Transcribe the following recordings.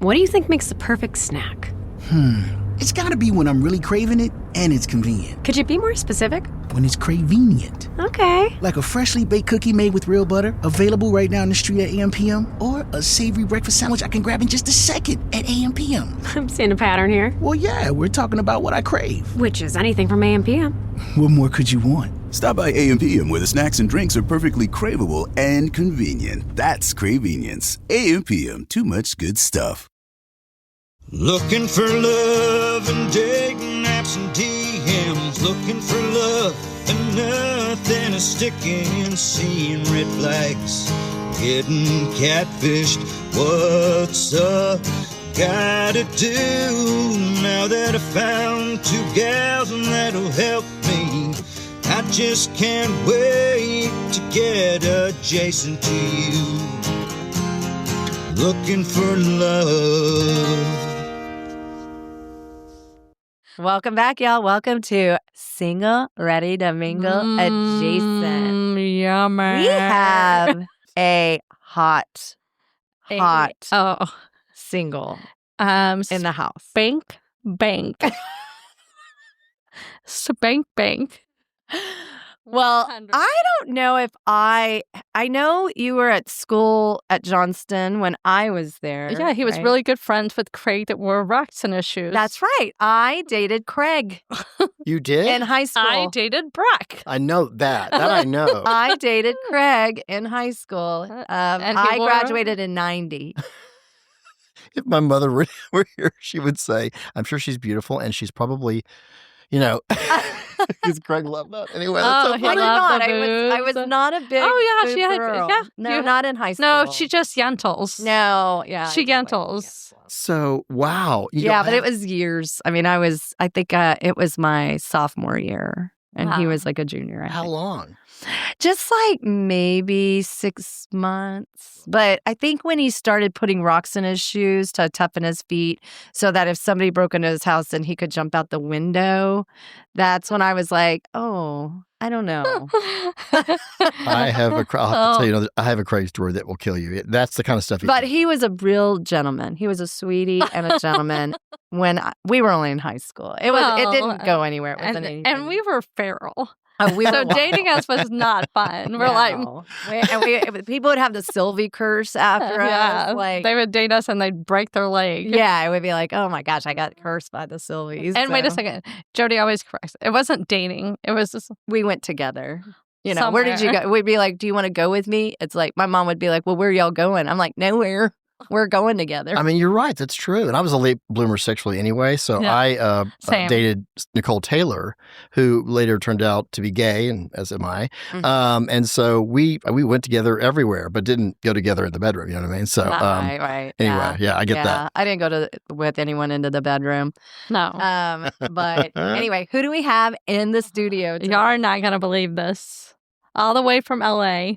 What do you think makes the perfect snack? It's gotta be when I'm really craving it and it's convenient. Could you be more specific? When it's cravenient. Okay. Like a freshly baked cookie made with real butter, available right down the street at AM/PM, or a savory breakfast sandwich I can grab in just a second at AM/PM. I'm seeing a pattern here. Well, yeah, we're talking about what I crave. Which is anything from AM/PM. What more could you want? Stop by AM/PM where the snacks and drinks are perfectly craveable and convenient. That's Cravenience. AM/PM, too much good stuff. Looking for love and dating apps and DMs. Looking for love and nothing is sticking. Seeing red flags, getting catfished. What's up? Gotta do now that I found 2 gals and that'll help me. I just can't wait to get adjacent to you. Looking for love. Welcome back, y'all. Welcome to Single, Ready to Mingle Adjacent. Yummy. We have a hot single in the house. Spank, bank. Well, 100%. I don't know if I know you were at school at Johnston when I was there. Yeah, he was right? really good friends with Craig that wore rocks in his shoes. That's right. I dated Craig You did? in high school. I dated Brock. I know that. That I know. I dated Craig in high school. And he I wore- graduated in 90. If my mother were here, she would say, I'm sure she's beautiful and she's probably, because Craig loved that. Anyway, that's Oh, so he funny. loved the I was boobs. not a big Oh, yeah, she boob had- girl. yeah, No, you- not in high school. No, she just yentles. No, yeah. She yentles. So, wow. You Yeah, don't but it have- was years. I mean, I think it was my sophomore year. And he Wow. was like a junior. I How think. long? Just like maybe 6 months. But I think when he started putting rocks in his shoes to toughen his feet so that if somebody broke into his house, then he could jump out the window, that's when I was like, oh, I don't know. I have I'll have to tell you, I have a Craig story that will kill you. That's the kind of stuff But he was a real gentleman. He was a sweetie and a gentleman when we were only in high school. It didn't go anywhere. It wasn't anything. And we were feral. We So were dating us was not fun. We're like, No. People would have the Sylvie curse after us. Like, they would date us and they'd break their leg. yeah, it would be like, oh my gosh, I got cursed by the Sylvies. And wait a So second. Jody always corrects. It wasn't dating. It was just we went together. Where did you Somewhere. go? We'd be like, do you want to go with me? It's like, my mom would be like, well, where are y'all going? I'm like, nowhere. We're going together. I mean, you're right. That's true. And I was a late bloomer sexually anyway. So Yeah. I Same. dated Nicole Taylor, who later turned out to be gay, and as am I. Mhm. And so we went together everywhere, but didn't go together in the bedroom. You know what I mean? So right. anyway, yeah, I get that. I didn't go with anyone into the bedroom. no. But anyway, who do we have in the studio today? Y'all are not going to believe this. All the way from LA,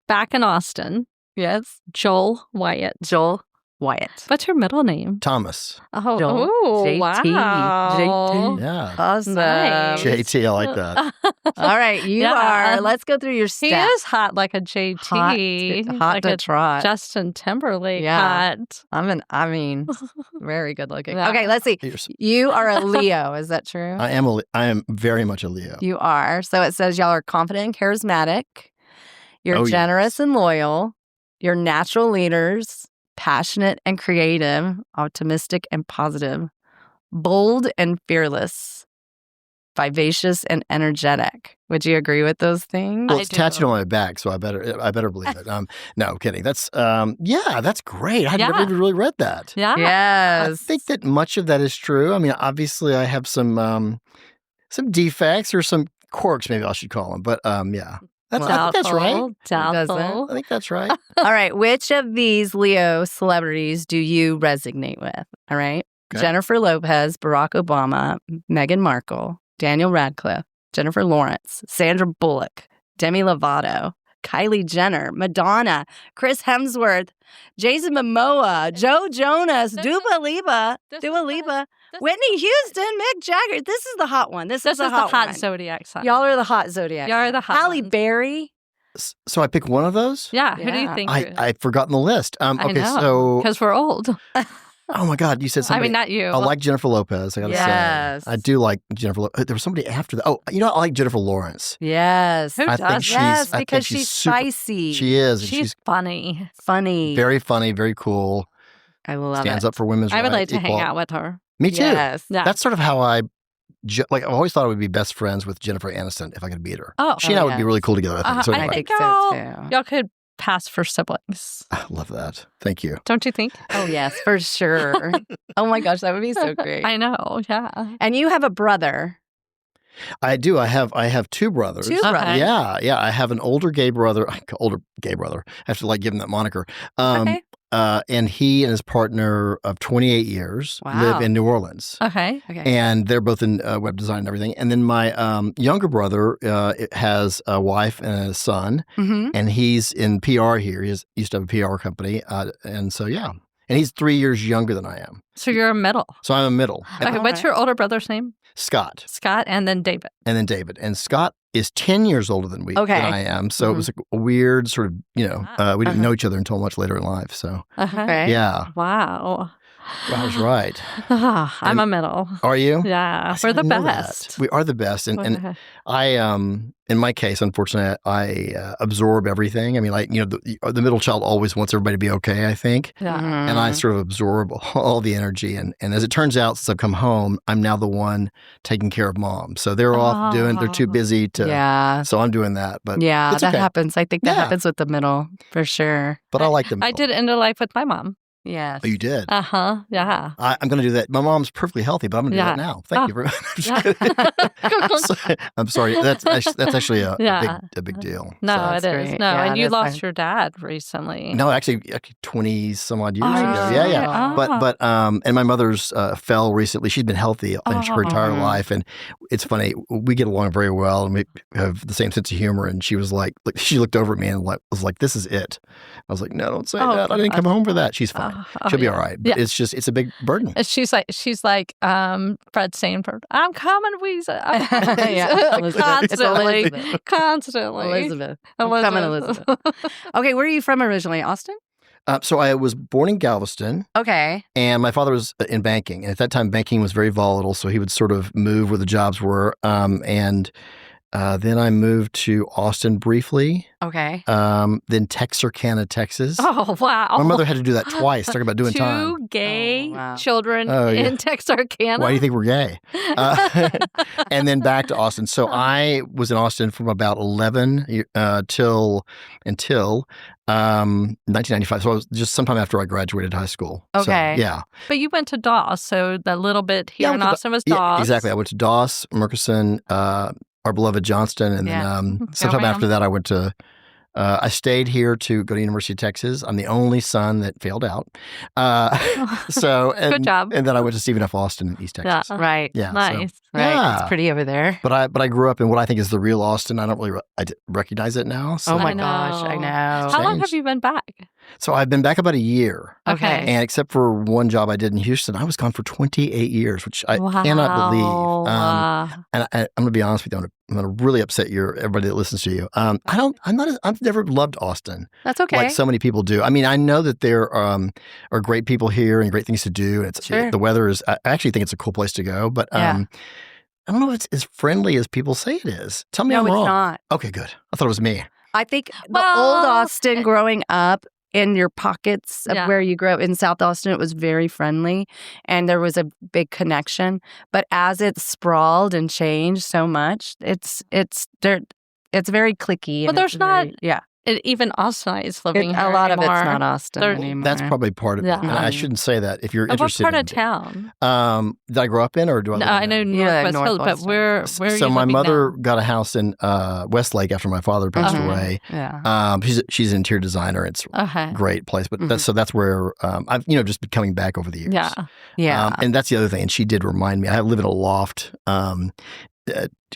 back in Austin, Yes. Joel Wyatt. Joel Wyatt. What's your middle name? Thomas. Oh, Joel. ooh, JT. wow. JT. Yeah. Awesome. Nice. JT, I like that. All right, you Yeah. are. Let's go through your He stats. is hot like a JT. Hot like to a trot. Justin Timberlake Yeah. hot. I mean, very good looking. Yeah. Okay, let's see. You are a Leo. Is that true? I am very much a Leo. You are. So it says y'all are confident and charismatic. You're Oh, generous and loyal. You're natural leaders, passionate and creative, optimistic and positive, bold and fearless, vivacious and energetic. Would you agree with those things? Well, I it's do. tattooed on my back, so I better believe it. No, I'm kidding. That's that's great. I Yeah. never even really read that. Yeah. I Yes. think that much of that is true. I mean, obviously, I have some defects or some quirks, maybe I should call them. But yeah, I think that's right. Doubtful. I think that's right. All right. Which of these Leo celebrities do you resonate with? All right. Okay. Jennifer Lopez, Barack Obama, Meghan Markle, Daniel Radcliffe, Jennifer Lawrence, Sandra Bullock, Demi Lovato, Kylie Jenner, Madonna, Chris Hemsworth, Jason Momoa, Joe Jonas, Dua Lipa, Whitney Houston, Mick Jagger. This is the hot one. This is This the is the hot hot one. zodiac sign. Y'all are the hot zodiac. Y'all are the hot Halle ones. Berry. So I pick one of those? Yeah. Who do you Yeah. think? I've forgotten the list. I Okay, know, so because we're old. oh my God, you said I somebody. mean, not you. I like Jennifer Lopez. I gotta Yes. say, I do like Jennifer. There was somebody after that. Oh, you know, I like Jennifer Lawrence. Yes. Who I think doesn't? she's. Yes, I think because she's she's super, spicy. She is. And She's funny. funny. very funny, very cool. I love Stands it. up for women's I rights. would like to hang out with her. Me too. Yes. Yeah. That's sort of how I've always thought I would be best friends with Jennifer Aniston if I could beat her. Oh. She and I would be yes. really cool together. I think. So I anyway. think think so, too. y'all could pass for siblings. I love that. Thank you. Don't you think? Oh, yes, for sure. Oh my gosh, that would be so great. I know. Yeah. And you have a brother. I do. I have two brothers. Two brothers. Okay. Yeah. I have an older gay brother. I have to like give him that moniker. Okay. And he and his partner of 28 years Wow. live in New Orleans. Okay. Okay. And they're both in web design and everything. And then my younger brother has a wife and a son, Mm-hmm. and he's in PR here. He used to have a PR company. And so, yeah. And he's 3 years younger than I am. So you're a middle. So I'm a middle. And Okay. What's your older brother's name? Scott. Scott and then David. And then David. And Scott is 10 years older than Okay. than I am. So it was a weird sort of, we didn't know each other until much later in life. So, Okay. yeah. Wow. I was right. I'm a middle. Are you? Yeah. See, We're the I know best. that. We are the best. And I, in my case, unfortunately, I absorb everything. I mean, like, the middle child always wants everybody to be okay, I think. Yeah. And I sort of absorb all the energy. And as it turns out, since I've come home, I'm now the one taking care of mom. So they're off they're too busy to. Yeah. So I'm doing that. But Yeah, it's that okay. happens. I think that Yeah. happens with the middle for sure. But I like them. I did end of life with my mom. Yes. Oh, you did? Uh-huh. Yeah. I'm going to do that. My mom's perfectly healthy, but I'm going to do Yeah. that now. Thank you very much. Yeah. I'm sorry. That's actually a Yeah. big deal. No, So- it That's is. great. No, Yeah, and you that's lost fine. your dad recently. No, actually 20 some odd years Oh, ago. Yeah, yeah. oh. But and my mother's fell recently. She's been healthy her entire life, and it's funny. We get along very well, and we have the same sense of humor. And she was like she looked over at me and was like, "This is it." I was like, "No, don't say that. I didn't come home for that." She's fine. She'll be all right. But it's a big burden. She's like Fred Sanford. I'm coming, Weezer. I'm coming, Yeah, Elizabeth. It's constantly, Elizabeth. constantly. Elizabeth. I'm coming, Elizabeth. Okay, where are you from originally? Austin? So I was born in Galveston. Okay. And my father was in banking. And at that time, banking was very volatile. So he would sort of move where the jobs were. And then I moved to Austin briefly. Okay. Then Texarkana, Texas. Oh, wow. My mother had to do that twice. Talk about doing time. Two gay Oh, wow. children Oh, yeah. in Texarkana. Why do you think we're gay? And then back to Austin. So I was in Austin from about 11 until 1995. So I was just sometime after I graduated high school. Okay. So, yeah. But you went to Doss, so that little bit here Yeah, I in went to Austin was Doss. Yeah, exactly. I went to Doss, Murchison, our beloved Johnston, and then sometime Ram. after that, I went to. I stayed here to go to University of Texas. I'm the only son that failed out. Good job. And then I went to Stephen F. Austin in East Texas. Yeah. Right. Yeah, so- Nice. Right. Yeah. It's pretty over there. But I grew up in what I think is the real Austin. I don't really recognize it now. So, Oh my I know. gosh, I know. How long have Changed. you been back? so I've been back about a year. Okay. And except for one job I did in Houston, I was gone for 28 years, which I cannot believe. And I'm going to be honest with you. I'm going to really upset everybody that listens to you. I've never loved Austin That's okay. like so many people do. I mean, I know that there are great people here and great things to do. And Sure. the weather is, I actually think it's a cool place to go. But Yeah. I don't know if it's as friendly as people say it is. Tell me no, I'm it's wrong. not. Okay, good. I thought it was me. I think the Well, old Austin growing up in your pockets of Yeah. where you grew up in South Austin, it was very friendly and there was a big connection. But as it sprawled and changed so much, it's very cliquey. But and there's it's not very- yeah. Even Austinites living here A lot of it's anymore. not Austin There- anymore. That's probably part of it. Yeah. And I shouldn't say that if you're What interested part in of town? Did I grow up in or do I No, live in I know there? Northwest Hills, but Northwest. where are So you my living mother now? got a house in Westlake after my father passed Uh-huh. away. Yeah. She's an interior designer. It's Okay. a great place. But that's where I've just been coming back over the years. Yeah. Yeah. And that's the other thing. And she did remind me. I live in a loft.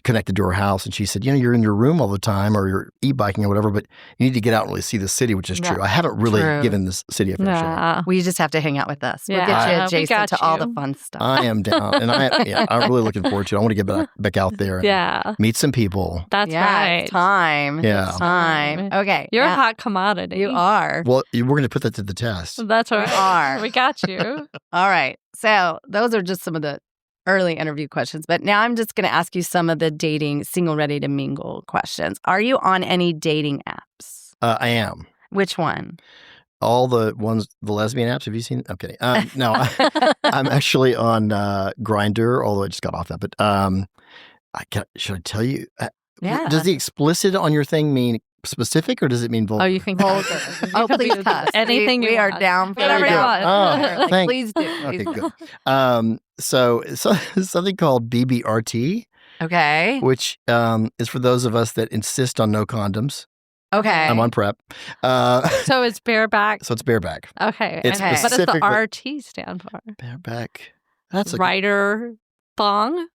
connected to her house, and she said, you're in your room all the time, or you're e-biking or whatever, but you need to get out and really see the city, which is true. I haven't really given this city a fair share. Well, you just have to hang out with us. We'll Yeah. get you We adjacent got to all you. the fun stuff. I am down, and I'm really looking forward to it. I want to get back out there and meet some people. That's yeah, right. it's time. Yeah. It's time. Okay. You're a hot commodity. You are. Well, we're going to put that to the test. That's right. You are. We got you. All right. So those are just some of the early interview questions. But now I'm just going to ask you some of the dating, single, ready to mingle questions. Are you on any dating apps? I am. Which one? All the ones, the lesbian apps. Have you seen? I'm kidding. No, I'm actually on Grindr, although I just got off that. But should I tell you? Yeah. Does the explicit on your thing mean specific, or does it mean vulgar? Oh, you can Vulgar. Oh, please cuss. Anything we you are want. down for Whatever you that. want. Oh, Like, thank- please do. Okay, Please. good. So something called BBRT, Okay. which is for those of us that insist on no condoms. Okay. I'm on PrEP. So it's bareback. So it's bareback. Okay. It's and what does the specifically- RT stand for? Bareback. That's a Rider thong?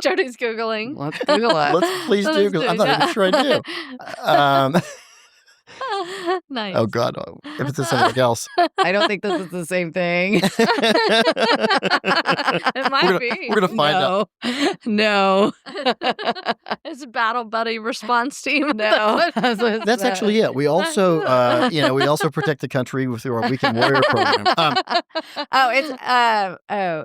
Jody's Googling. Let's Google it. Let's please do, Let's because do I'm not even that. sure I do. Nice. Oh God, if it's something else. I don't think this is the same thing. It might be. We're gonna find out. No. It's a battle buddy response team. No. That's actually it. We also, we also protect the country with our Weekend Warrior program.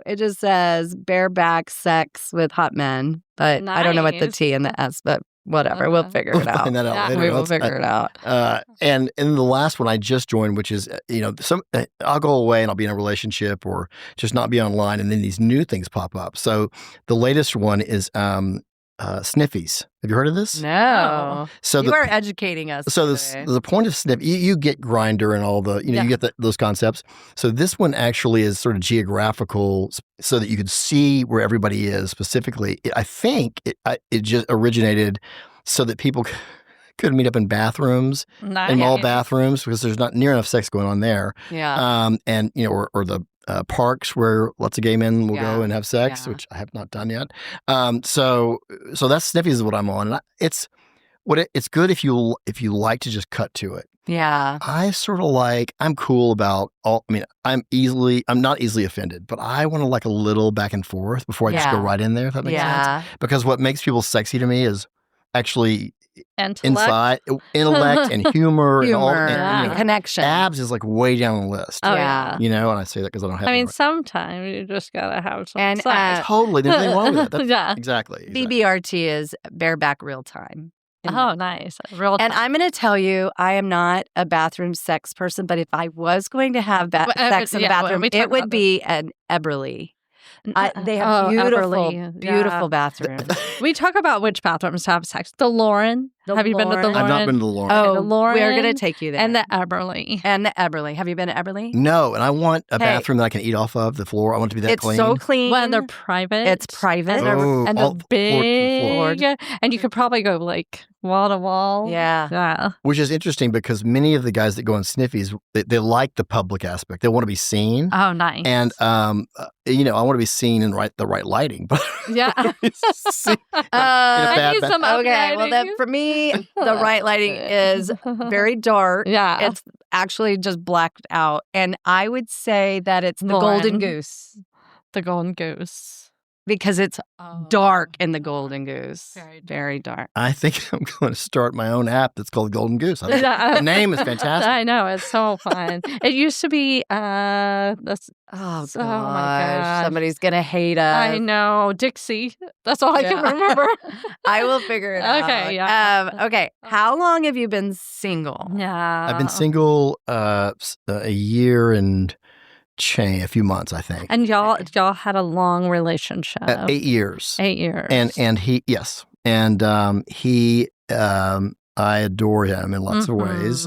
It just says bareback sex with hot men, but I don't know what the Nice. T and the S, but whatever. We'll figure We'll it out. find that out Yeah. later. We will That's- figure it out. And in the last one I just joined, which is, I'll go away and I'll be in a relationship or just not be online, and then these new things pop up. So the latest one is sniffies. Have you heard of this? No. So You are educating us. So today. the point of Snip, you get Grindr and all the, you get those concepts. So this one actually is sort of geographical, so that you could see where everybody is specifically. I think it just originated so that people could meet up in bathrooms, Nice. in mall bathrooms, because there's not near enough sex going on there. Yeah. And or the parks where lots of gay men will go and have sex, Yeah. which I have not done yet. So that's Sniffies is what I'm on. And it's good if you like to just cut to it. Yeah. I sort of I'm cool about all. I mean, I'm not easily offended, but I want to like a little back and forth before I just go Yeah. right in there. If that makes Yeah. sense. Because what makes people sexy to me is actually Intellect. inside intellect and humor and all. Humor, And, connection. abs is like way down the list. Oh, Yeah. yeah. And I say that because I don't have. I any mean, right- sometimes you just gotta have some And, sex. totally. There's nothing wrong with that. That's, Yeah. Exactly. BBRT is bareback real time. Oh, nice. Real And time. I'm going to tell you, I am not a bathroom sex person, but if I was going to have sex in the yeah, bathroom, we talked it would about be an Eberly. They have Oh, beautiful, Everly. beautiful Yeah. bathrooms. We talk about which bathrooms to have sex. The Lauren. The Have you been to the Lauren. Lauren? I've not been to the Lauren. Oh, the Lauren we are going to take you there. And the Eberly. And the Eberly. Have you been to Eberly? No, and I want a Hey. bathroom that I can eat off of the floor. I want it to be that It's clean. so clean. When they're private. It's private. And they're, Oh, and all- they're floor to big. And you could probably go like wall to wall. Yeah. Yeah. Which is interesting because many of the guys that go on Sniffies, they like the public aspect. They want to be seen. Oh, nice. And, I want to be seen in the right lighting. But yeah. see, I bad need ba- some Okay, well, then upgrading. for me, the right lighting is very dark. Yeah. It's actually just blacked out. And I would say that it's the Lauren. Golden Goose The Golden Goose. because it's dark in the Golden Goose. Very dark. Very dark. I think I'm going to start my own app that's called Golden Goose. Yeah. The name is fantastic. I know. It's so fun. It used to be, this, Oh, Oh, my gosh. Somebody's going to hate us. I know, Dixie. That's all I can Yeah. remember. I will figure it out. Okay, yeah. Okay. How long have you been single? Yeah. I've been single a year and a few months, I think. And y'all had a long relationship. 8 years. 8 years. And he, yes. And he, I adore him in lots of ways.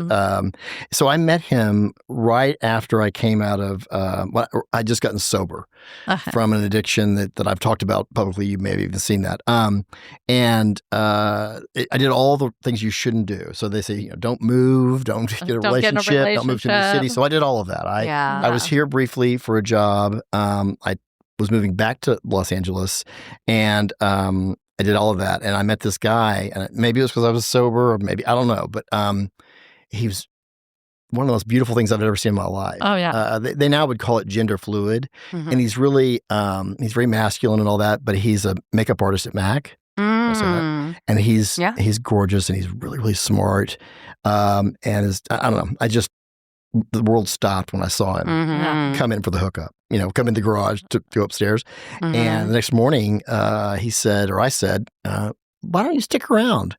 So I met him right after I came out of, I just gotten sober from an addiction that I've talked about publicly. You may have even seen that. I did all the things you shouldn't do. So they say, don't move, don't get a relationship, don't move to a new city. So I did all of that. I was here briefly for a job. I was moving back to Los Angeles, and I did all of that. And I met this guy, and maybe it was because I was sober, or maybe, I don't know, but he was one of the most beautiful things I've ever seen in my life. Oh, yeah. They now would call it gender fluid. And he's really, he's very masculine and all that, but he's a makeup artist at MAC. And he's gorgeous, and he's really, really smart. And I don't know, the world stopped when I saw him come in for the hookup, come in the garage to go upstairs. And the next morning, I said, why don't you stick around?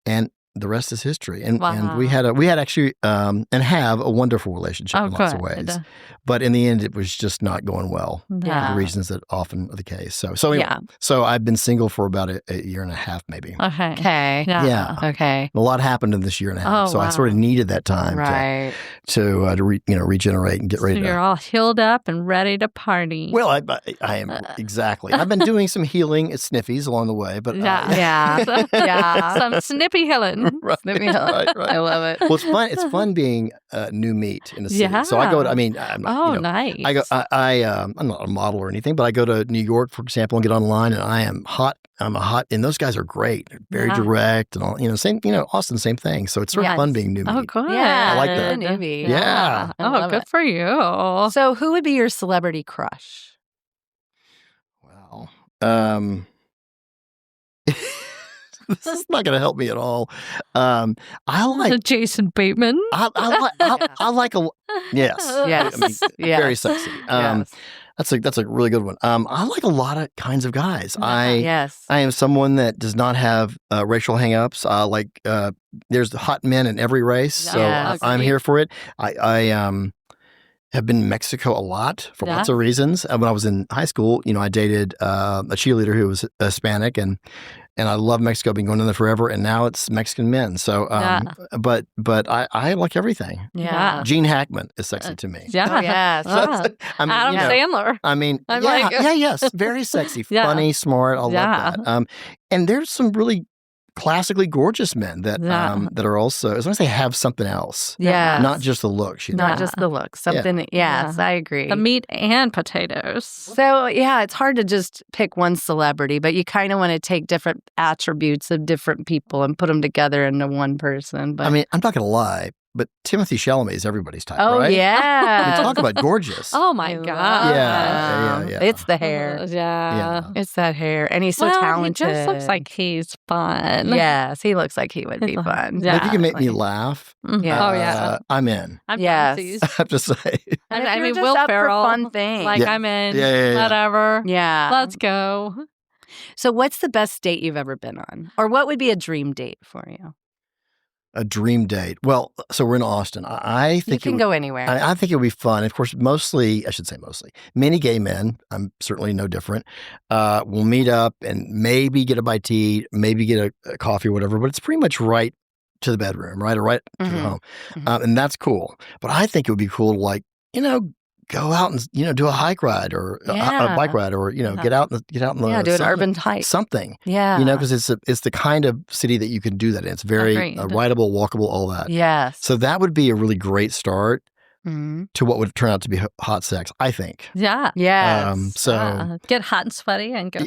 And the rest is history. And we had actually and have a wonderful relationship in lots of ways. But in the end, it was just not going well for the reasons that often are the case. So anyway, so I've been single for about a year and a half, maybe. Okay. Yeah. Okay. A lot happened in this year and a half. I sort of needed that time to regenerate and get ready. So you're all healed up and ready to party. Well, I am exactly. I've been doing some healing at Sniffies along the way, but some snippy healing. Right. Snippy healing. Right. I love it. Well, it's fun. It's fun being new meat in the city. Yeah. So I go to. I mean, I'm not, nice. I go. I'm not a model or anything, but I go to New York, for example, and get online, and I am hot. And those guys are great. They're very direct and all. Same. Austin, same thing. So it's sort of fun being new meat. Oh, good. Yeah, I like that. Newbie. Yeah. Oh, good for you. So, who would be your celebrity crush? Wow. This is not going to help me at all. I like Jason Bateman. I like a yes. Very sexy. Yes. That's a really good one. I like a lot of kinds of guys. Yes. I am someone that does not have racial hangups. There's hot men in every race, so I'm here for it. I have been in Mexico a lot for lots of reasons. When I was in high school, I dated a cheerleader who was Hispanic, and I love Mexico. I've been going in there forever, and now it's Mexican men. So, but I like everything. Yeah. Gene Hackman is sexy to me. Yeah. Oh, yes. Adam Sandler. I mean, yes, very sexy, funny, smart. I love that. And there's some really classically gorgeous men that are also, as long as they have something else. Yeah. Not just the looks. Not just the looks. Something, yes, I agree. The meat and potatoes. So, it's hard to just pick one celebrity, but you kind of want to take different attributes of different people and put them together into one person. But I mean, I'm not going to lie, but Timothy Chalamet is everybody's type, oh, right? yeah. I mean, talk about gorgeous. Oh, my God. Yeah. It's the hair. Yeah. It's that hair. And he's so talented. He just looks like he's fun. Yes, he looks like he would be fun. If you can make me laugh, I'm in. I'm yes. I have to say. And I you're mean, just Will up Ferrell. for fun things. I'm in. Yeah. Whatever. Yeah. Let's go. So what's the best date you've ever been on? Or what would be a dream date for you? A dream date. Well, so we're in Austin. I think you can go anywhere. I think it would be fun. Of course, mostly, many gay men. I'm certainly no different. We'll meet up and maybe get a bite to eat, maybe get a coffee or whatever, but it's pretty much right to the bedroom, right? Or right to the home. And that's cool. But I think it would be cool to go out and, do a hike ride or a bike ride or, get out in the do an urban hike. Something. Yeah. Because it's the kind of city that you can do that in. It's very rideable, walkable, all that. Yes. So that would be a really great start to what would turn out to be hot sex, I think. Yeah. So get hot and sweaty and go.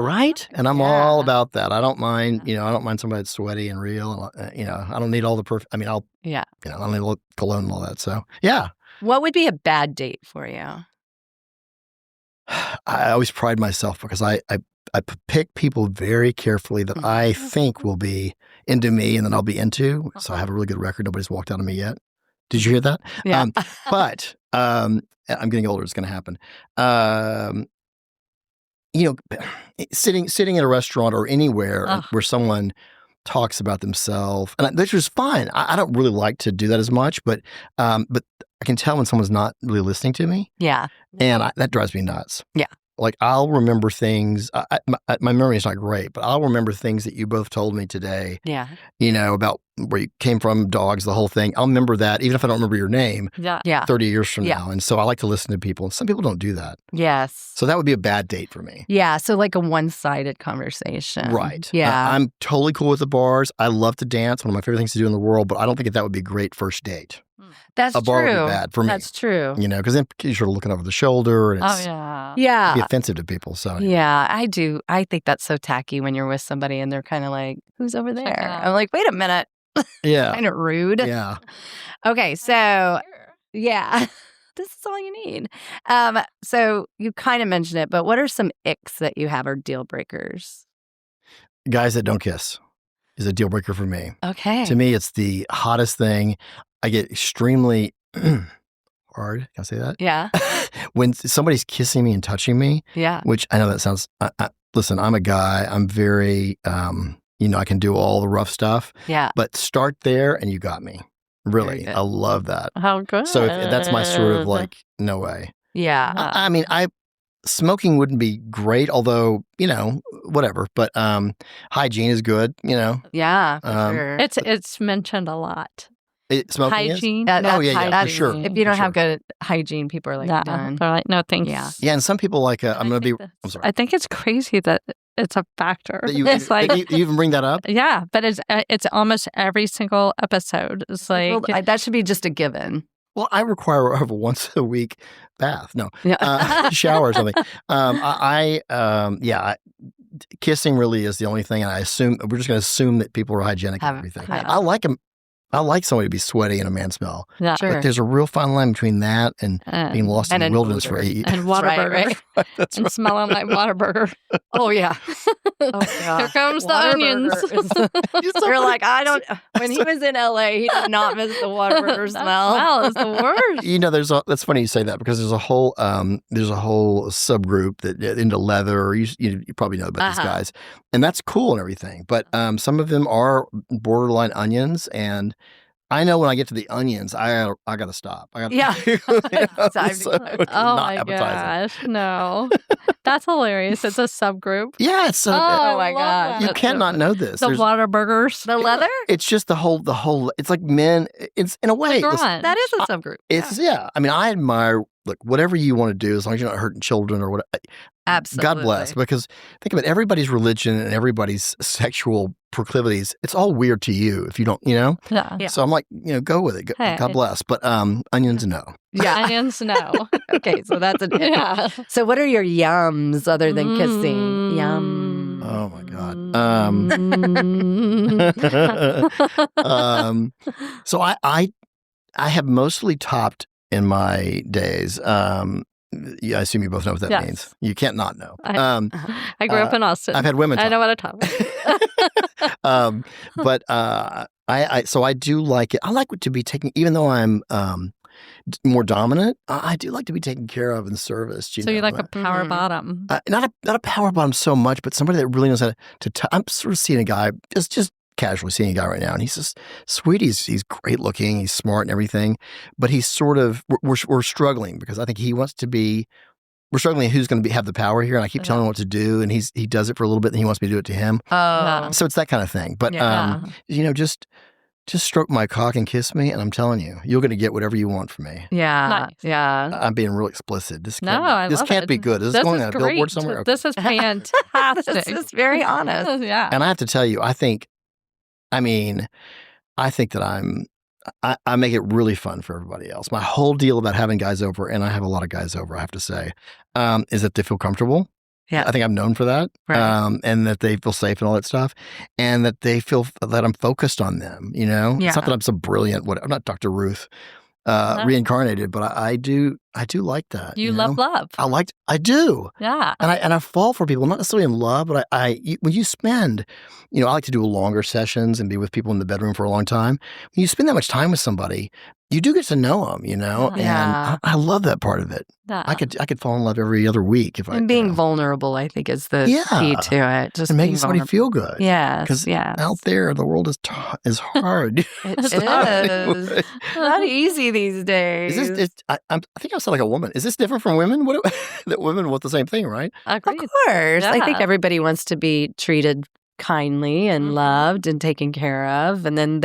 Right. And I'm all about that. I don't mind, I don't mind somebody that's sweaty and real. And, I don't need all the I don't need all the cologne and all that. So, yeah. What would be a bad date for you? I always pride myself because I pick people very carefully that I think will be into me and then I'll be into. So I have a really good record. Nobody's walked out on me yet. Did you hear that? Yeah. But I'm getting older. It's going to happen. Sitting in a restaurant or anywhere where someone talks about themselves, and which is fine. I don't really like to do that as much, but I can tell when someone's not really listening to me. Yeah. And that drives me nuts. Yeah. Like I'll remember things. My memory is not great, but I'll remember things that you both told me today. Yeah. About where you came from, dogs, the whole thing. I'll remember that, even if I don't remember your name, Yeah. 30 years from now. And so I like to listen to people. Some people don't do that. Yes. So that would be a bad date for me. Yeah. So like a one-sided conversation. Right. Yeah. I'm totally cool with the bars. I love to dance. One of my favorite things to do in the world, but I don't think that would be a great first date. That's A bar true. would be bad for me. That's true. You know, because then you're sort of looking over the shoulder and it's yeah. Yeah. be offensive to people. So Yeah, I do. I think that's so tacky when you're with somebody and they're kind of like, who's over there? Check it out. I'm like, wait a minute. yeah. Kind of rude. Yeah. Okay, so yeah, this is all you need. So you kind of mentioned it, but what are some icks that you have or deal breakers? Guys that don't kiss is a deal breaker for me. Okay. To me, it's the hottest thing. I get extremely hard. Can I say that? Yeah. When somebody's kissing me and touching me, Yeah. which I know that sounds, listen, I'm a guy. I'm very, I can do all the rough stuff, Yeah. but start there and you got me. Really. good. I love that. How good. So if that's my sort of like, no way. Yeah. I mean, smoking wouldn't be great, although, whatever. But hygiene is good, Yeah, for sure. It's mentioned a lot. Smoking is? Hygiene. That- Oh, yeah, that's for hygiene. sure. If you don't For have sure. good hygiene, people are like, Yeah, done. they're like, no, thanks. Yeah. Yeah, and some people like, I'm going to be, I'm sorry. I think it's crazy that it's a factor. That you, It's like, you even bring that up? yeah, but it's almost every single episode. It's like, Well, that should be just a given. Well, I require a once a week bath. No, Yeah. shower or something. Kissing really is the only thing. And I assume we're just going to assume that people are hygienic and everything. Yeah. I like them. I like somebody to be sweaty and a man smell. yeah. Sure. But there's a real fine line between that and being lost in and the an wilderness odor. for 8 years. And Whataburger. Right. That's And right. smelling like Whataburger. Oh, yeah. Oh, Here comes the onions. You're like, I don't. When he was in LA, he did not miss the Whataburger That smell. smell is the worst. That's funny you say that because there's a whole subgroup that into leather. Or you probably know about these guys, and that's cool and everything. But some of them are borderline onions, and I know when I get to the onions, I got to stop. Yeah. So it's Oh not my appetizing. gosh, no. That's hilarious. It's a subgroup. Yeah, it's Oh, my I love gosh. you that. cannot know this. The There's- Whataburgers. The leather? It's just the whole. It's like men. It's in a way. Grunge. listen, That is a subgroup. It's yeah. I mean, I admire. Look, whatever you want to do, as long as you're not hurting children or whatever. Absolutely. God bless. Because think about everybody's religion and everybody's sexual proclivities. It's all weird to you if you don't, Yeah. Yeah. So I'm like, go with it. Hey. God bless. But onions, no. Yeah. Onions, no. Okay, so that's a Yeah. So what are your yums other than kissing? Yum. Oh my God. Mm. So I have mostly topped in my days. I assume you both know what that Yes. means. You can't not know. I grew up in Austin. I've had women. I know top. what a top. But I do like it. I like to be taken, even though I'm more dominant. I do like to be taken care of in service. So you like a power Mhm. bottom. not a power bottom so much, but somebody that really knows how to. I'm sort of seeing a guy just casually seeing a guy right now, and he's just sweet. He's great looking. He's smart and everything, but he's sort of we're struggling because I think he wants to be. We're struggling who's going to have the power here, and I keep telling him what to do, and he does it for a little bit, and he wants me to do it to him. Oh. So it's that kind of thing. But Yeah. just stroke my cock and kiss me, and I'm telling you, you're going to get whatever you want from me. Yeah. Nice. Yeah. I'm being real explicit. This No, can't, I this love can't it. be good. Is this going is on a great. billboard somewhere? Okay. This is fantastic. This is very honest. Yeah. And I have to tell you, I think that I make it really fun for everybody else. My whole deal about having guys over, and I have a lot of guys over, I have to say, is that they feel comfortable. Yeah. I think I'm known for that. Right. And that they feel safe and all that stuff. And that they feel that I'm focused on them, It's not Yeah. that I'm so brilliant. I'm not Dr. Ruth reincarnated, but I do like that. You love love. I do. Yeah. And I fall for people, not necessarily in love, but when you spend, I like to do longer sessions and be with people in the bedroom for a long time. When you spend that much time with somebody, you do get to know them, Yeah. and I love that part of it. Yeah. I could fall in love every other week if I. And being vulnerable, I think, is the key to it. Just and making being somebody vulnerable. feel good. Yes. Because yes. out there, the world is hard. It is. Not easy these days. Is this? I think I sound like a woman. Is this different from women? That women want the same thing, right? Of Agreed. course. I think Yeah. everybody wants to be treated kindly and loved and taken care of, and then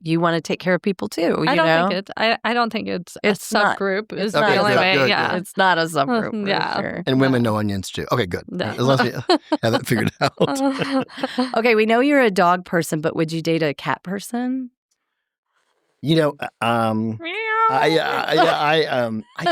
you want to take care of people too. I don't think it's a not. subgroup. It's Is not the a only subgroup. way. Good, Yeah. good. It's not a subgroup. For Yeah. sure. And women know onions too. Okay, good. No. As long as we have that figured out. Okay, we know you're a dog person, but would you date a cat person? You know, I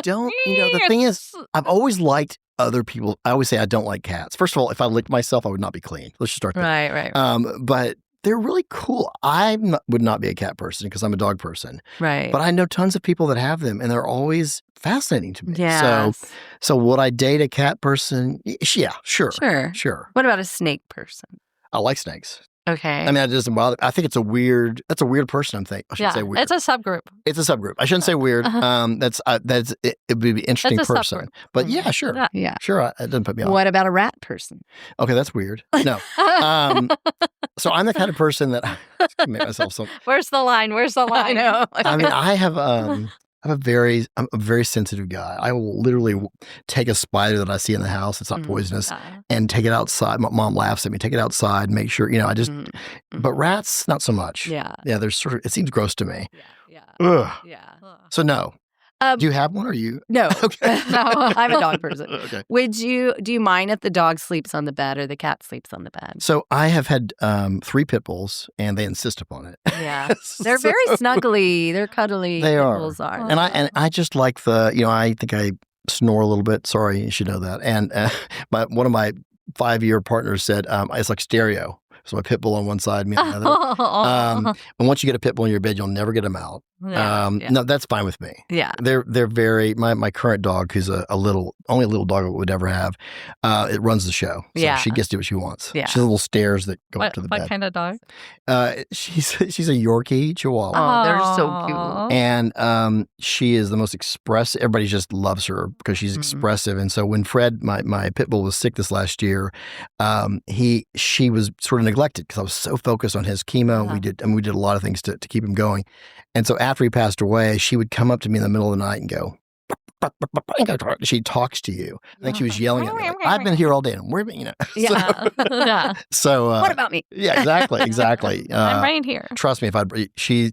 don't. You know, the thing is, I've always liked other people. I always say I don't like cats. First of all, if I licked myself, I would not be clean. Let's just start there. Right. But they're really cool. Would not be a cat person because I'm a dog person. Right. But I know tons of people that have them, and they're always fascinating to me. Yes. So would I date a cat person? Yeah, sure. What about a snake person? I like snakes. Okay. I mean, it doesn't bother. I think that's a weird person. I should say weird. It's a subgroup. It's a subgroup. I shouldn't say weird. It would be an interesting It's a person. subgroup. But yeah, sure. Yeah. Sure. It doesn't put me off. What about a rat person? Okay, that's weird. No. So I'm the kind of person that I make myself so. Where's the line? I know. I mean, I'm a very sensitive guy. I will literally take a spider that I see in the house that's not poisonous and take it outside. My mom laughs at me. Take it outside, make sure, I just, but rats, not so much. Yeah. Yeah, there's it seems gross to me. Yeah. Ugh. Yeah. So no. Do you have one or are you? No. Okay. No, I'm a dog person. Okay. Do you mind if the dog sleeps on the bed or the cat sleeps on the bed? So I have had 3 pit bulls and they insist upon it. Yeah. They're very snuggly. They're cuddly. They pit are. bulls are. And I just like I think I snore a little bit. Sorry, you should know that. And one of my 5-year partners said, it's like stereo. So my pit bull on one side, me on the other. And once you get a pit bull in your bed, you'll never get them out. No, that's fine with me. Yeah. They're very, my current dog, who's only a little dog I would ever have, it runs the show. So she gets to do what she wants. Yeah. She has little stairs that go up to the bed. What kind of dog? She's a Yorkie Chihuahua. Oh, they're so cute. And she is the most expressive. Everybody just loves her because she's expressive. And so when Fred, my pit bull, was sick this last year, she was sort of neglected because I was so focused on his chemo. We did a lot of things to keep him going. And so after he passed away, she would come up to me in the middle of the night and go, she talks to you. I think she was yelling at me. Like, I've been here all day. And where, Yeah. So what about me? Yeah, exactly. I'm right here. Trust me,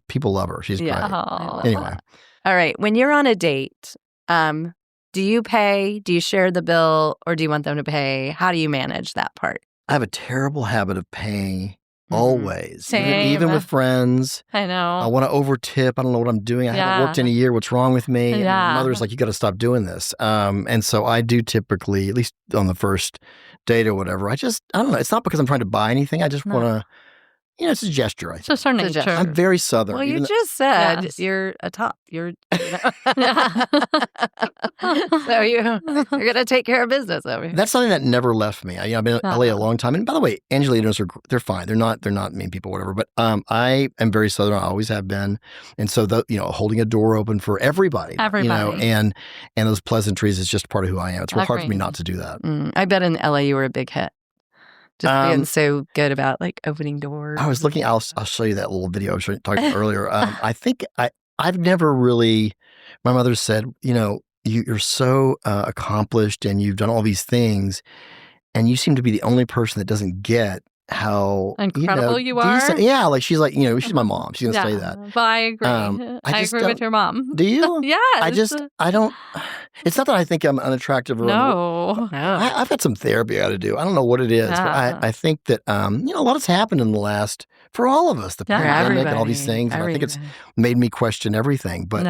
people love her. She's great. Anyway. All right. When you're on a date, do you pay? Do you share the bill, or do you want them to pay? How do you manage that part? I have a terrible habit of paying always, Same. even with friends. I know. I want to over tip. I don't know what I'm doing. I haven't worked in a year. What's wrong with me? And my mother's like, you got to stop doing this. And so I do typically, at least on the first date or whatever, I don't know. It's not because I'm trying to buy anything. I just want to, it's a gesture. It's just our nature. I'm very Southern. Well, you just said you're a top. You're so you're going to take care of business over here. That's something that never left me. I've been in LA a long time. And by the way, Angelinos they're fine. They're not mean people, whatever. But I am very Southern. I always have been. And so holding a door open for everybody. And those pleasantries is just part of who I am. It's real hard for me not to do that. I bet in LA you were a big hit. Just being so good about opening doors. I was looking. I'll show you that little video I was talking about earlier. I think I've never really. My mother said, you're so accomplished and you've done all these things, and you seem to be the only person that doesn't get how incredible you are. Decent. Yeah, she's she's my mom. She's gonna say that. But I agree. I agree with your mom. Do you? Yeah. I don't. It's not that I think I'm unattractive or no. I've had some therapy I got to do. I don't know what it is, but I think that a lot has happened in the last for all of us, the pandemic and all these things. And I think it's made me question everything. But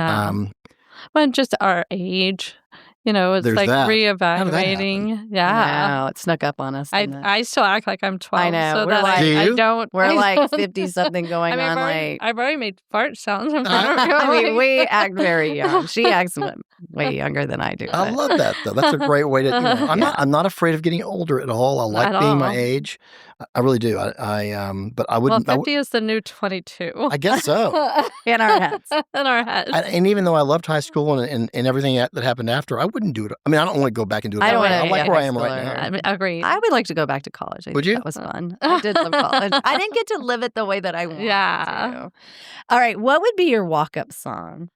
well, just our age. It's like reevaluating. Yeah. It snuck up on us. I still act like I'm 12. I know. So that I don't. We're 50-something going on. I've already made fart sounds. We act very young. She acts way younger than I do. I love that, though. That's a great way to, I'm not afraid of getting older at all. I like being my age. I really do. But I wouldn't. 50 is the new 22. I guess so. In our heads. In our heads. And even though I loved high school and everything that happened after, I wouldn't do it. I mean, I don't want to go back and do it. I like where I am right now. I agree. I would like to go back to college. Would you? That was fun. I did love college. I didn't get to live it the way that I wanted to. All right. What would be your walk-up song?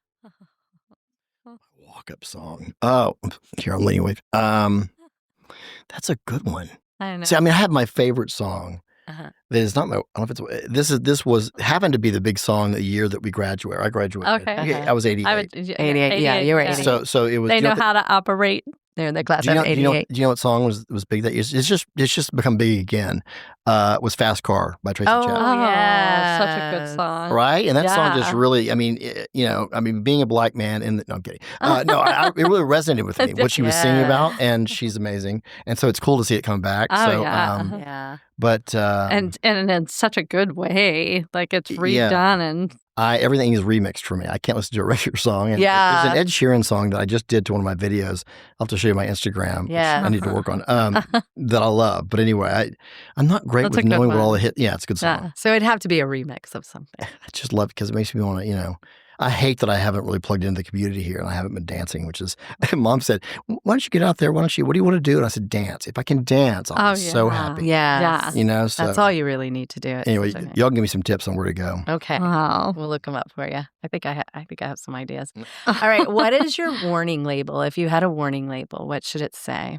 Walk-up song. Oh, here, I'm leaning away. That's a good one. I know. See, I have my favorite song, That is not my. I don't know if it's this was happened to be the big song the year that we graduated. I graduated. Okay. I was 88. 88. Yeah, you were 88. So it was. They know how to operate. They're in the class Do you of know, 88. do you know what song was big that year? It's just become big again. Was "Fast Car" by Tracy Chapman. Yeah, such a good song. Right? And that song just Yeah. really, being a black man no, I'm kidding. It really resonated with me, what she was singing about, and she's amazing. And so it's cool to see it come back. Oh, So, yeah. Yeah. But And in such a good way. Like it's redone and everything is remixed for me. I can't listen to a regular song. And Yeah. there's an Ed Sheeran song that I just did to one of my videos. I'll have to show you my Instagram, which Yeah. I need to work on, that I love. But anyway, I'm not great That's a with good knowing what one. all the hit. Yeah, it's a good song. yeah. So it'd have to be a remix of something. I just love it because it makes me want to, I hate that I haven't really plugged into the community here and I haven't been dancing, which is, Mom said, why don't you get out there? What do you want to do? And I said, dance. If I can dance, I'll be so happy. Yeah. Yeah. So That's all you really need to do. It. anyway, y'all give me some tips on where to go. Okay. Wow. We'll look them up for you. I think I have some ideas. All right. What is your warning label? If you had a warning label, what should it say?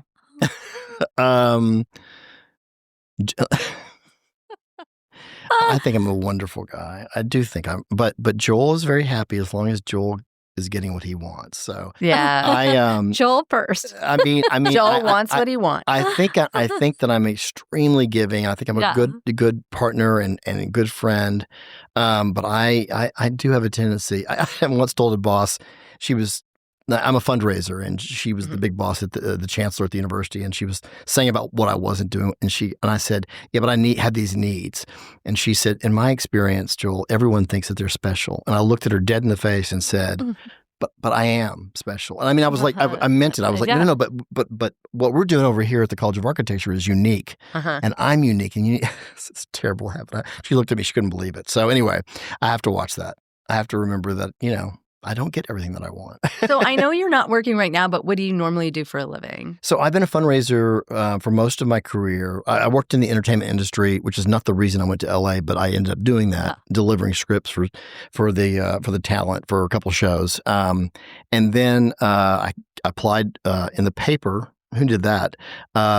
I think I'm a wonderful guy. I do think but Joel is very happy as long as Joel is getting what he wants. So Yeah. Joel first. I mean, Joel wants what he wants. I think that I'm extremely giving. I think I'm a good partner and a good friend. But I do have a tendency. I once told a boss, I'm a fundraiser, and she was the big boss at the chancellor at the university, and she was saying about what I wasn't doing, and I said, yeah, but I have these needs, and she said, in my experience, Joel, everyone thinks that they're special, and I looked at her dead in the face and said, but I am special, and I mean, I was like, I meant it, I was like, no, but what we're doing over here at the College of Architecture is unique, and I'm unique, and it's a terrible habit. She looked at me, she couldn't believe it. So anyway, I have to watch that. I have to remember that, I don't get everything that I want. So I know you're not working right now, but what do you normally do for a living? So I've been a fundraiser for most of my career. I worked in the entertainment industry, which is not the reason I went to LA, but I ended up doing that, delivering scripts for the talent for a couple shows. And then I applied in the paper. Who did that?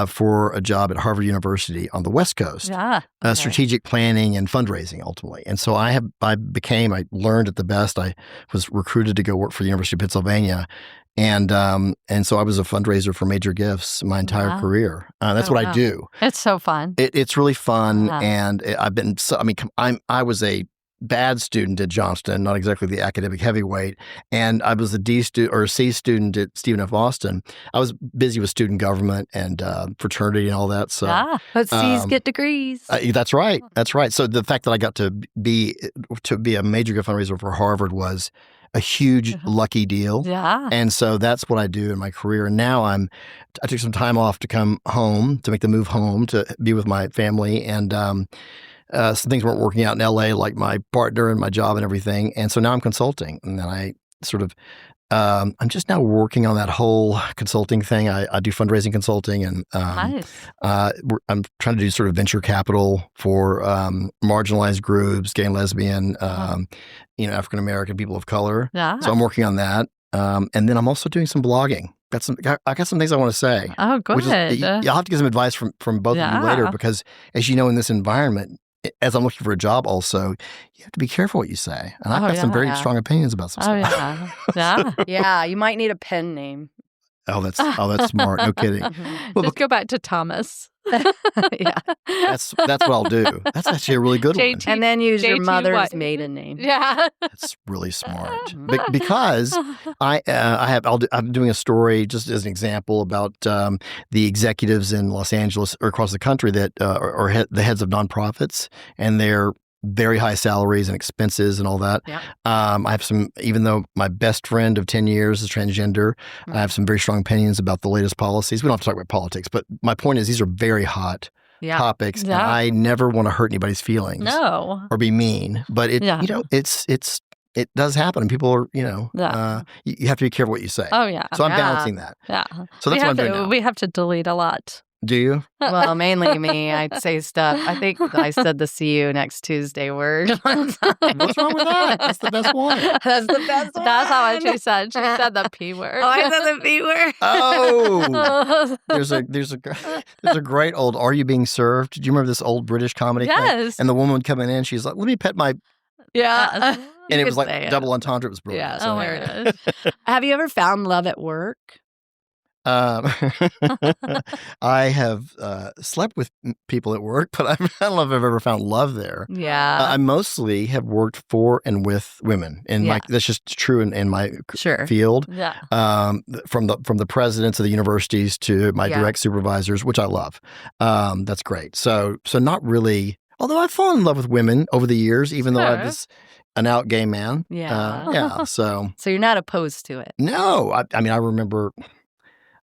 For a job at Harvard University on the West Coast. Yeah. Strategic planning and fundraising, ultimately. And so I learned at the best. I was recruited to go work for the University of Pennsylvania. And so I was a fundraiser for major gifts my entire career. That's what I do. It's so fun. It's really fun. And I was a bad student at Johnston, not exactly the academic heavyweight, and I was a D student or a C student at Stephen F. Austin. I was busy with student government and fraternity and all that. So, but C's get degrees. That's right. That's right. So the fact that I got to be a major gift fundraiser for Harvard was a huge lucky deal. Yeah. And so that's what I do in my career. And now I took some time off to come home, to make the move home, to be with my family, and some things weren't working out in LA, like my partner and my job and everything. And so now I'm consulting. And then I sort of, I'm just now working on that whole consulting thing. I do fundraising consulting, and Nice. I'm trying to do sort of venture capital for marginalized groups, gay and lesbian, African American, people of color. Yeah. So I'm working on that. And then I'm also doing some blogging. I got some things I want to say. Oh, good. I'll have to get some advice from both of you later, because as you know, in this environment, as I'm looking for a job also, you have to be careful what you say. And I've got some very strong opinions about some stuff. Yeah. Yeah, you might need a pen name. Oh, that's smart. No kidding. Well, Just go back to Thomas. Yeah. that's what I'll do. That's actually a really good one. JT. And then use your JT mother's what? maiden name. Yeah. That's really smart. Because I'm doing a story, just as an example, about the executives in Los Angeles or across the country that are the heads of nonprofits, and their very high salaries and expenses and all that. Yeah. I have some, even though my best friend of 10 years is transgender, I have some very strong opinions about the latest policies. We don't have to talk about politics, but my point is these are very hot topics, and I never want to hurt anybody's feelings. No. Or be mean, but it does happen, and people are, you have to be careful what you say. Oh, yeah. So I'm balancing that. Yeah. So that's what I'm doing now. We have to delete a lot. Do you? Well, mainly me. I'd say stuff. I think I said the "see you next Tuesday" word one time. What's wrong with that? That's the best one. That's the best one. That's how what she said. She said the P word. Oh, I said the B word. Oh, there's a great old "Are You Being Served?" Do you remember this old British comedy? thing? Yes. And the woman coming in, she's like, "Let me pet my," Yeah. and it You was could like say it. double entendre. It was brilliant. Yeah. So, Oh my gosh. Have you ever found love at work? Um, I have slept with people at work, but I don't know if I've ever found love there. Yeah. I mostly have worked for and with women, and Yeah. that's just true in my Sure. field. Yeah. From the presidents of the universities to my Yeah. direct supervisors, which I love. That's great. So not really. Although I've fallen in love with women over the years, even though I Sure. was an out gay man. Yeah. Yeah. So So you're not opposed to it. no, I mean I remember.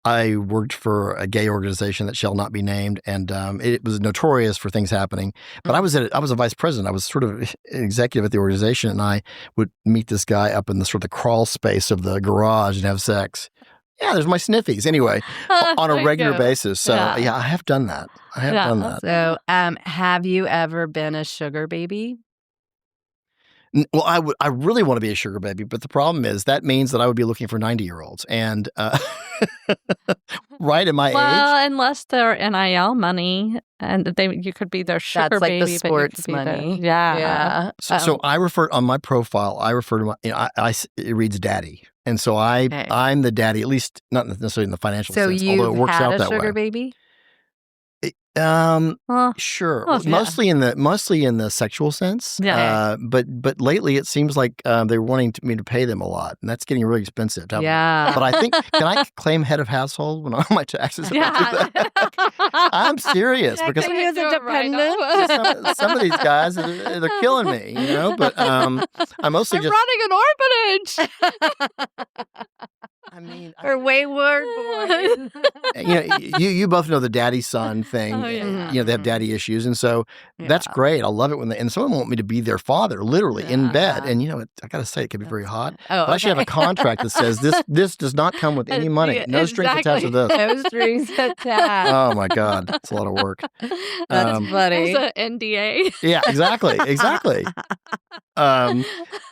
I worked for a gay organization that shall not be named, and it was notorious for things happening. But I was a vice president. I was sort of an executive at the organization, and I would meet this guy up in the sort of crawl space of the garage and have sex. Yeah, there's my sniffies. Anyway, on There a you regular go. basis. So Yeah. yeah, I have done that. I have Yeah. done that. So, have you ever been a sugar baby? Well, I really want to be a sugar baby, but the problem is that means that I would be looking for 90-year-olds, and right at my age. Well, unless they're NIL money, and you could be their sugar That's like baby. the but you sports could be their- money. yeah. Yeah. So I refer on my profile. I refer to my. It reads daddy, and so Okay. I'm the daddy. At least not necessarily in the financial So sense, you although it works had out a that sugar way. baby? Sure. Well, yeah. Mostly in the sexual sense. Yeah. But lately it seems like they're wanting me to pay them a lot, and that's getting really expensive. Yeah. But I think can I claim head of household when on my taxes? if I do Yeah. that? I'm serious Can I because claim you as a Do it right dependent? some of these guys they're killing me, you know. But I mostly I'm just. running an orphanage. I mean, Or wayward boys. you both know the daddy son thing. Oh, yeah. You know, they have daddy issues, and so that's Yeah. great. I love it when and someone want me to be their father, literally in bed. Yeah. And I got to say, it can be very hot. Oh, But I should have a contract that says this does not come with any money, Yeah, no strings attached to this. No strings attached. Oh my God, it's a lot of work. That's funny. It's an NDA. Yeah, exactly. I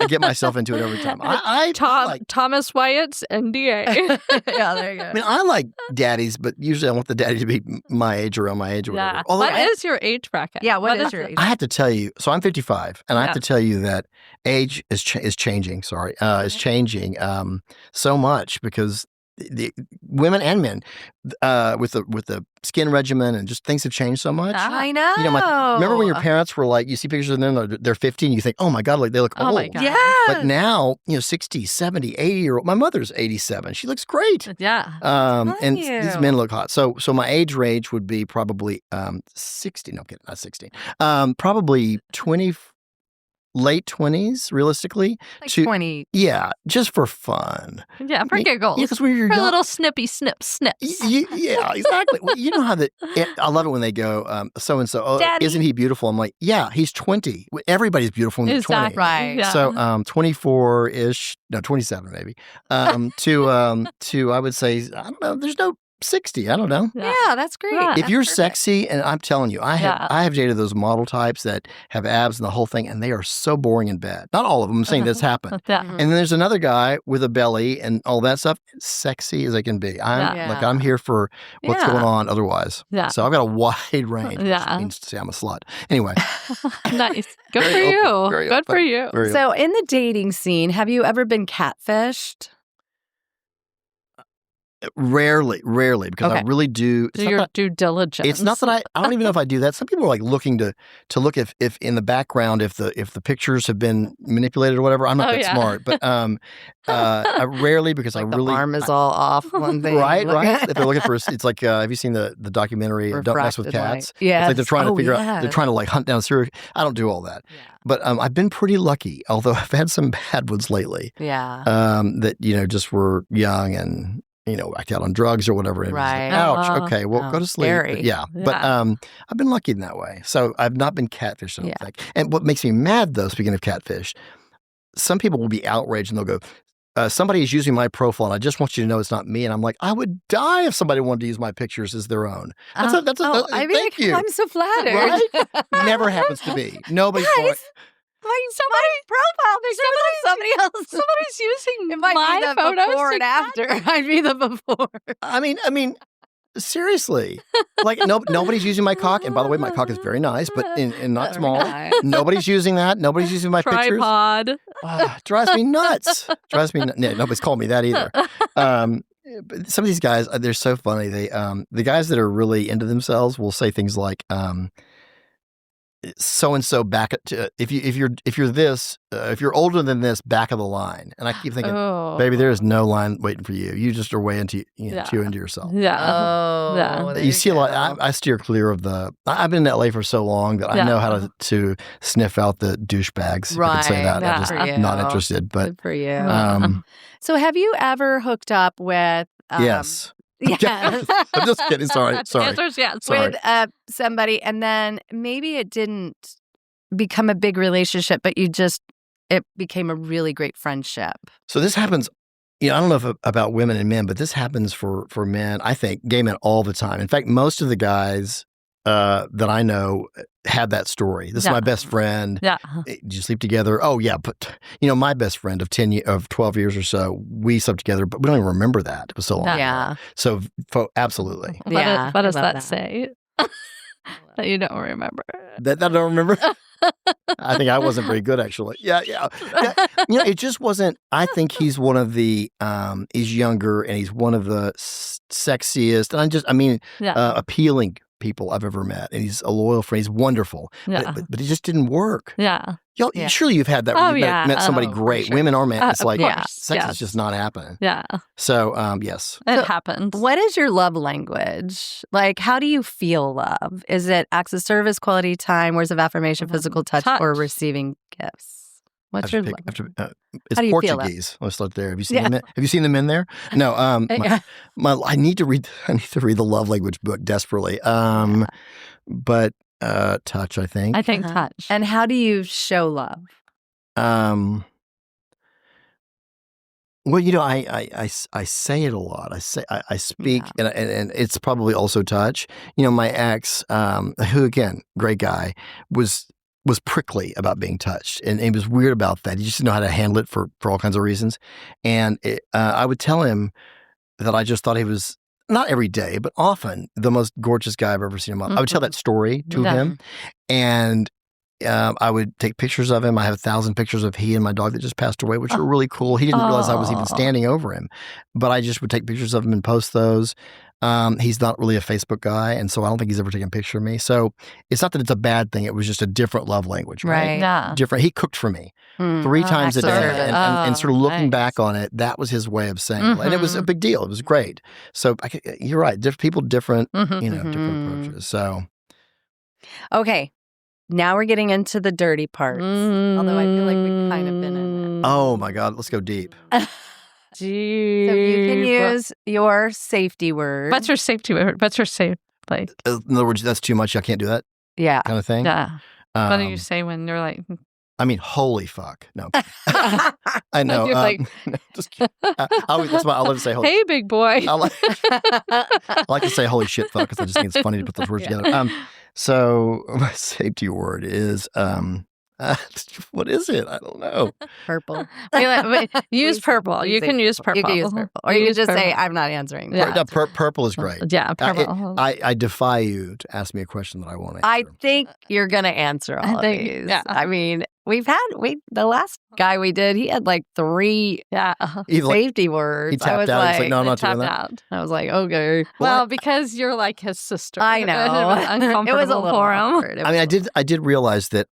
get myself into it every time. I like. Thomas Wyatt's NDA. Yeah, there you go. I mean, I like daddies, but usually I want the daddy to be my age, around my age, or whatever. Yeah. Although What is your age bracket? Yeah, what is your age? I have to tell you, so I'm 55, and I have Yeah. to tell you that age is changing. Sorry, is changing so much because the women and men with the skin regimen and just things have changed so much. I know. You know, remember when your parents were like, you see pictures of them, they're 50, and you think, oh my God, like they look Oh old. my God. Yeah. But now, 60, 70, 80-year-old. My mother's 87. She looks great. Yeah. And you. these men look hot. So my age range would be probably 60. No, I'm kidding, not 16. Probably 20, late 20s, realistically. Like to- 20. Yeah, just for fun. Yeah, for giggles. Yeah, because when you're For young. little snippy snips. Yeah, exactly. Well, you know how I love it when they go, so and so. Oh, Daddy. isn't he beautiful? I'm like, yeah, he's 20. Everybody's beautiful when you're 20. Exactly. Right. Yeah. So 24-ish, no, 27 maybe. To I would say, I don't know, there's no 60. I don't know. Yeah, that's great. Yeah. If you're That's perfect. sexy, and I'm telling you, I have dated those model types that have abs and the whole thing, and they are so boring in bed. Not all of them. I'm saying this happened. Yeah. And then there's another guy with a belly and all that stuff, sexy as they can be. I'm here for what's Yeah. going on otherwise. Yeah. So I've got a wide range, Yeah. which means to say I'm a slut. Anyway, Nice. Good for Very you. open, very Good for open, you. very So, in the dating scene, have you ever been catfished? rarely, because I Okay. really do. Do your due diligence. It's not that I don't even know if I do that. Some people are like looking to look if in the background if the pictures have been manipulated or whatever. I'm not Oh, that yeah. smart, but I rarely because Like I the really arm is all off one thing. right. If they're looking for, it's like have you seen the documentary Don't Mess with Cats? Yeah. It's like they're trying to figure out. They're trying to like hunt down serial. I don't do all that, but I've been pretty lucky. Although I've had some bad ones lately. Yeah. That just were young and whacked out on drugs or whatever. And it was like, Right. ouch. Okay, well, go to sleep. scary. Yeah. But I've been lucky in that way. So I've not been catfished, I don't think. And what makes me mad, though, speaking of catfish, some people will be outraged and they'll go, somebody is using my profile, and I just want you to know it's not me. And I'm like, I would die if somebody wanted to use my pictures as their own. Thank you. I'm so flattered. Right? Never happens to me. Nobody's Guys, somebody's profile picture somebody else. Somebody's using It might my be the photos before to and after. I'd be the before. I mean, seriously, like nobody's using my cock. And by the way, my cock is very nice, but and not small. Nobody's using that. Nobody's using my pictures. tripod. Drives me nuts. Nobody's called me that either. But some of these guys, they're so funny. They, the guys that are really into themselves will say things like, so and so back at if you're older than this, back of the line. And I keep thinking, baby, there is no line waiting for you. You just are way into too into yourself. Yeah. You see a lot. I steer clear of the. I've been in LA for so long that I know how to sniff out the douchebags. Right. I could say that. Yeah. I'm just not interested. But good for you. So have you ever hooked up with? Yes. Yes. I'm just kidding. Sorry. Answer's yes. Sorry. With somebody, and then maybe it didn't become a big relationship, but it became a really great friendship. So this happens. I don't know about women and men, but this happens for men. I think gay men all the time. In fact, most of the guys that I know had that story. This is my best friend. Yeah. Did you sleep together? Oh yeah, but my best friend of 12 years or so, we slept together, but we don't even remember that. It was so long. Yeah. ago. So absolutely. Yeah. What does I love that say? That you don't remember. That I don't remember. I think I wasn't very good, actually. Yeah. It just wasn't. I think he's one of the. He's younger and he's one of the sexiest and appealing people I've ever met, and he's a loyal friend. He's wonderful, but it just didn't work. Yeah. Surely you've had that. Where you've met somebody great, sure. women or men. It's like sex yes. is just not happening. Yeah. So yes, It happens. What is your love language? Like, how do you feel love? Is it acts of service, quality time, words of affirmation, physical touch, or receiving gifts? What's your love? It's How do you feel Portuguese. Let's start there. Have you seen them? Have you seen them in there? No. I need to read. I need to read the love language book desperately. But touch. I think. I think touch. And how do you show love? Well, I say it a lot. I speak, and it's probably also touch. My ex, who again, great guy, was prickly about being touched, and he was weird about that. He just didn't know how to handle it for all kinds of reasons. And I would tell him that I just thought he was, not every day, but often, the most gorgeous guy I've ever seen in my life. I would tell that story to him, and I would take pictures of him. I have 1,000 pictures of he and my dog that just passed away, which were really cool. He didn't realize I was even standing over him, but I just would take pictures of him and post those. He's not really a Facebook guy, and so I don't think he's ever taken a picture of me. So it's not that it's a bad thing. It was just a different love language, right? Yeah. Different. He cooked for me 3 times a day, and sort of looking back on it, that was his way of saying it. And it was a big deal. It was great. So you're right. Different different approaches. So Okay. Now we're getting into the dirty parts. Although I feel like we've kind of been in it. Oh my God, let's go deep. So you can use your safety word. What's your safety word? What's your safe, like? In other words, that's too much. I can't do that. Yeah. Kind of thing. Yeah. What do you say when you're like? I mean, holy fuck. No. I know. You're like, just kidding. That's why I love to say holy. Hey, big boy. I like to say holy shit fuck because I just think it's funny to put those words together. So my safety word is what is it? I don't know. Purple. Use purple. You can use purple. You can use purple. Or you can just say, I'm not answering. Yeah. Purple is great. Yeah, purple. I defy you to ask me a question that I won't answer. I think you're going to answer all of these. Yeah. I mean, the last guy we did, he had like 3 safety words. He tapped out. He's like, no, I'm not doing that. Out. I was like, okay. Well, because you're like his sister. I know. It was uncomfortable it was a little for him. awkward. I mean, I did realize that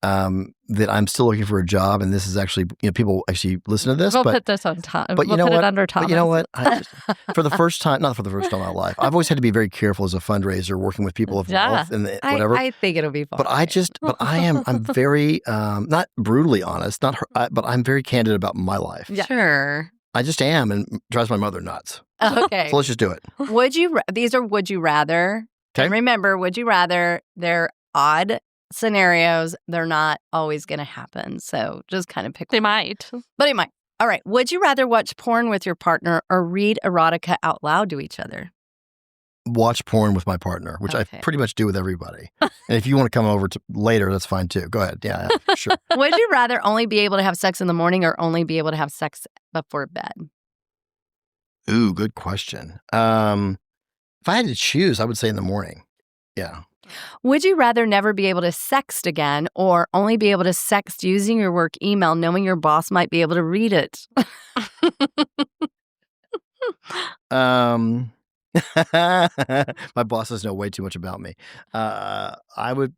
that I'm still looking for a job, and this is actually, people actually listen to this. We'll put this on top. But we'll put it under Thomas. But you know what? For the first time, not for the first time in my life, I've always had to be very careful as a fundraiser, working with people of wealth and whatever. I think it'll be fun. But I'm very, not brutally honest, but I'm very candid about my life. Yeah. Sure. I just am, and it drives my mother nuts. Okay. So let's just do it. These are would you rather. Okay. And remember, would you rather, they're odd scenarios. They're not always going to happen. So just kind of pick They one. might. But it might. All right. Would you rather watch porn with your partner or read erotica out loud to each other? Watch porn with my partner, which Okay. I pretty much do with everybody. And if you want to come over later, that's fine too. Go ahead. Yeah, sure. Would you rather only be able to have sex in the morning or only be able to have sex before bed? Ooh, good question. If I had to choose, I would say in the morning. Yeah. Would you rather never be able to sext again or only be able to sext using your work email knowing your boss might be able to read it? My bosses know way too much about me. I would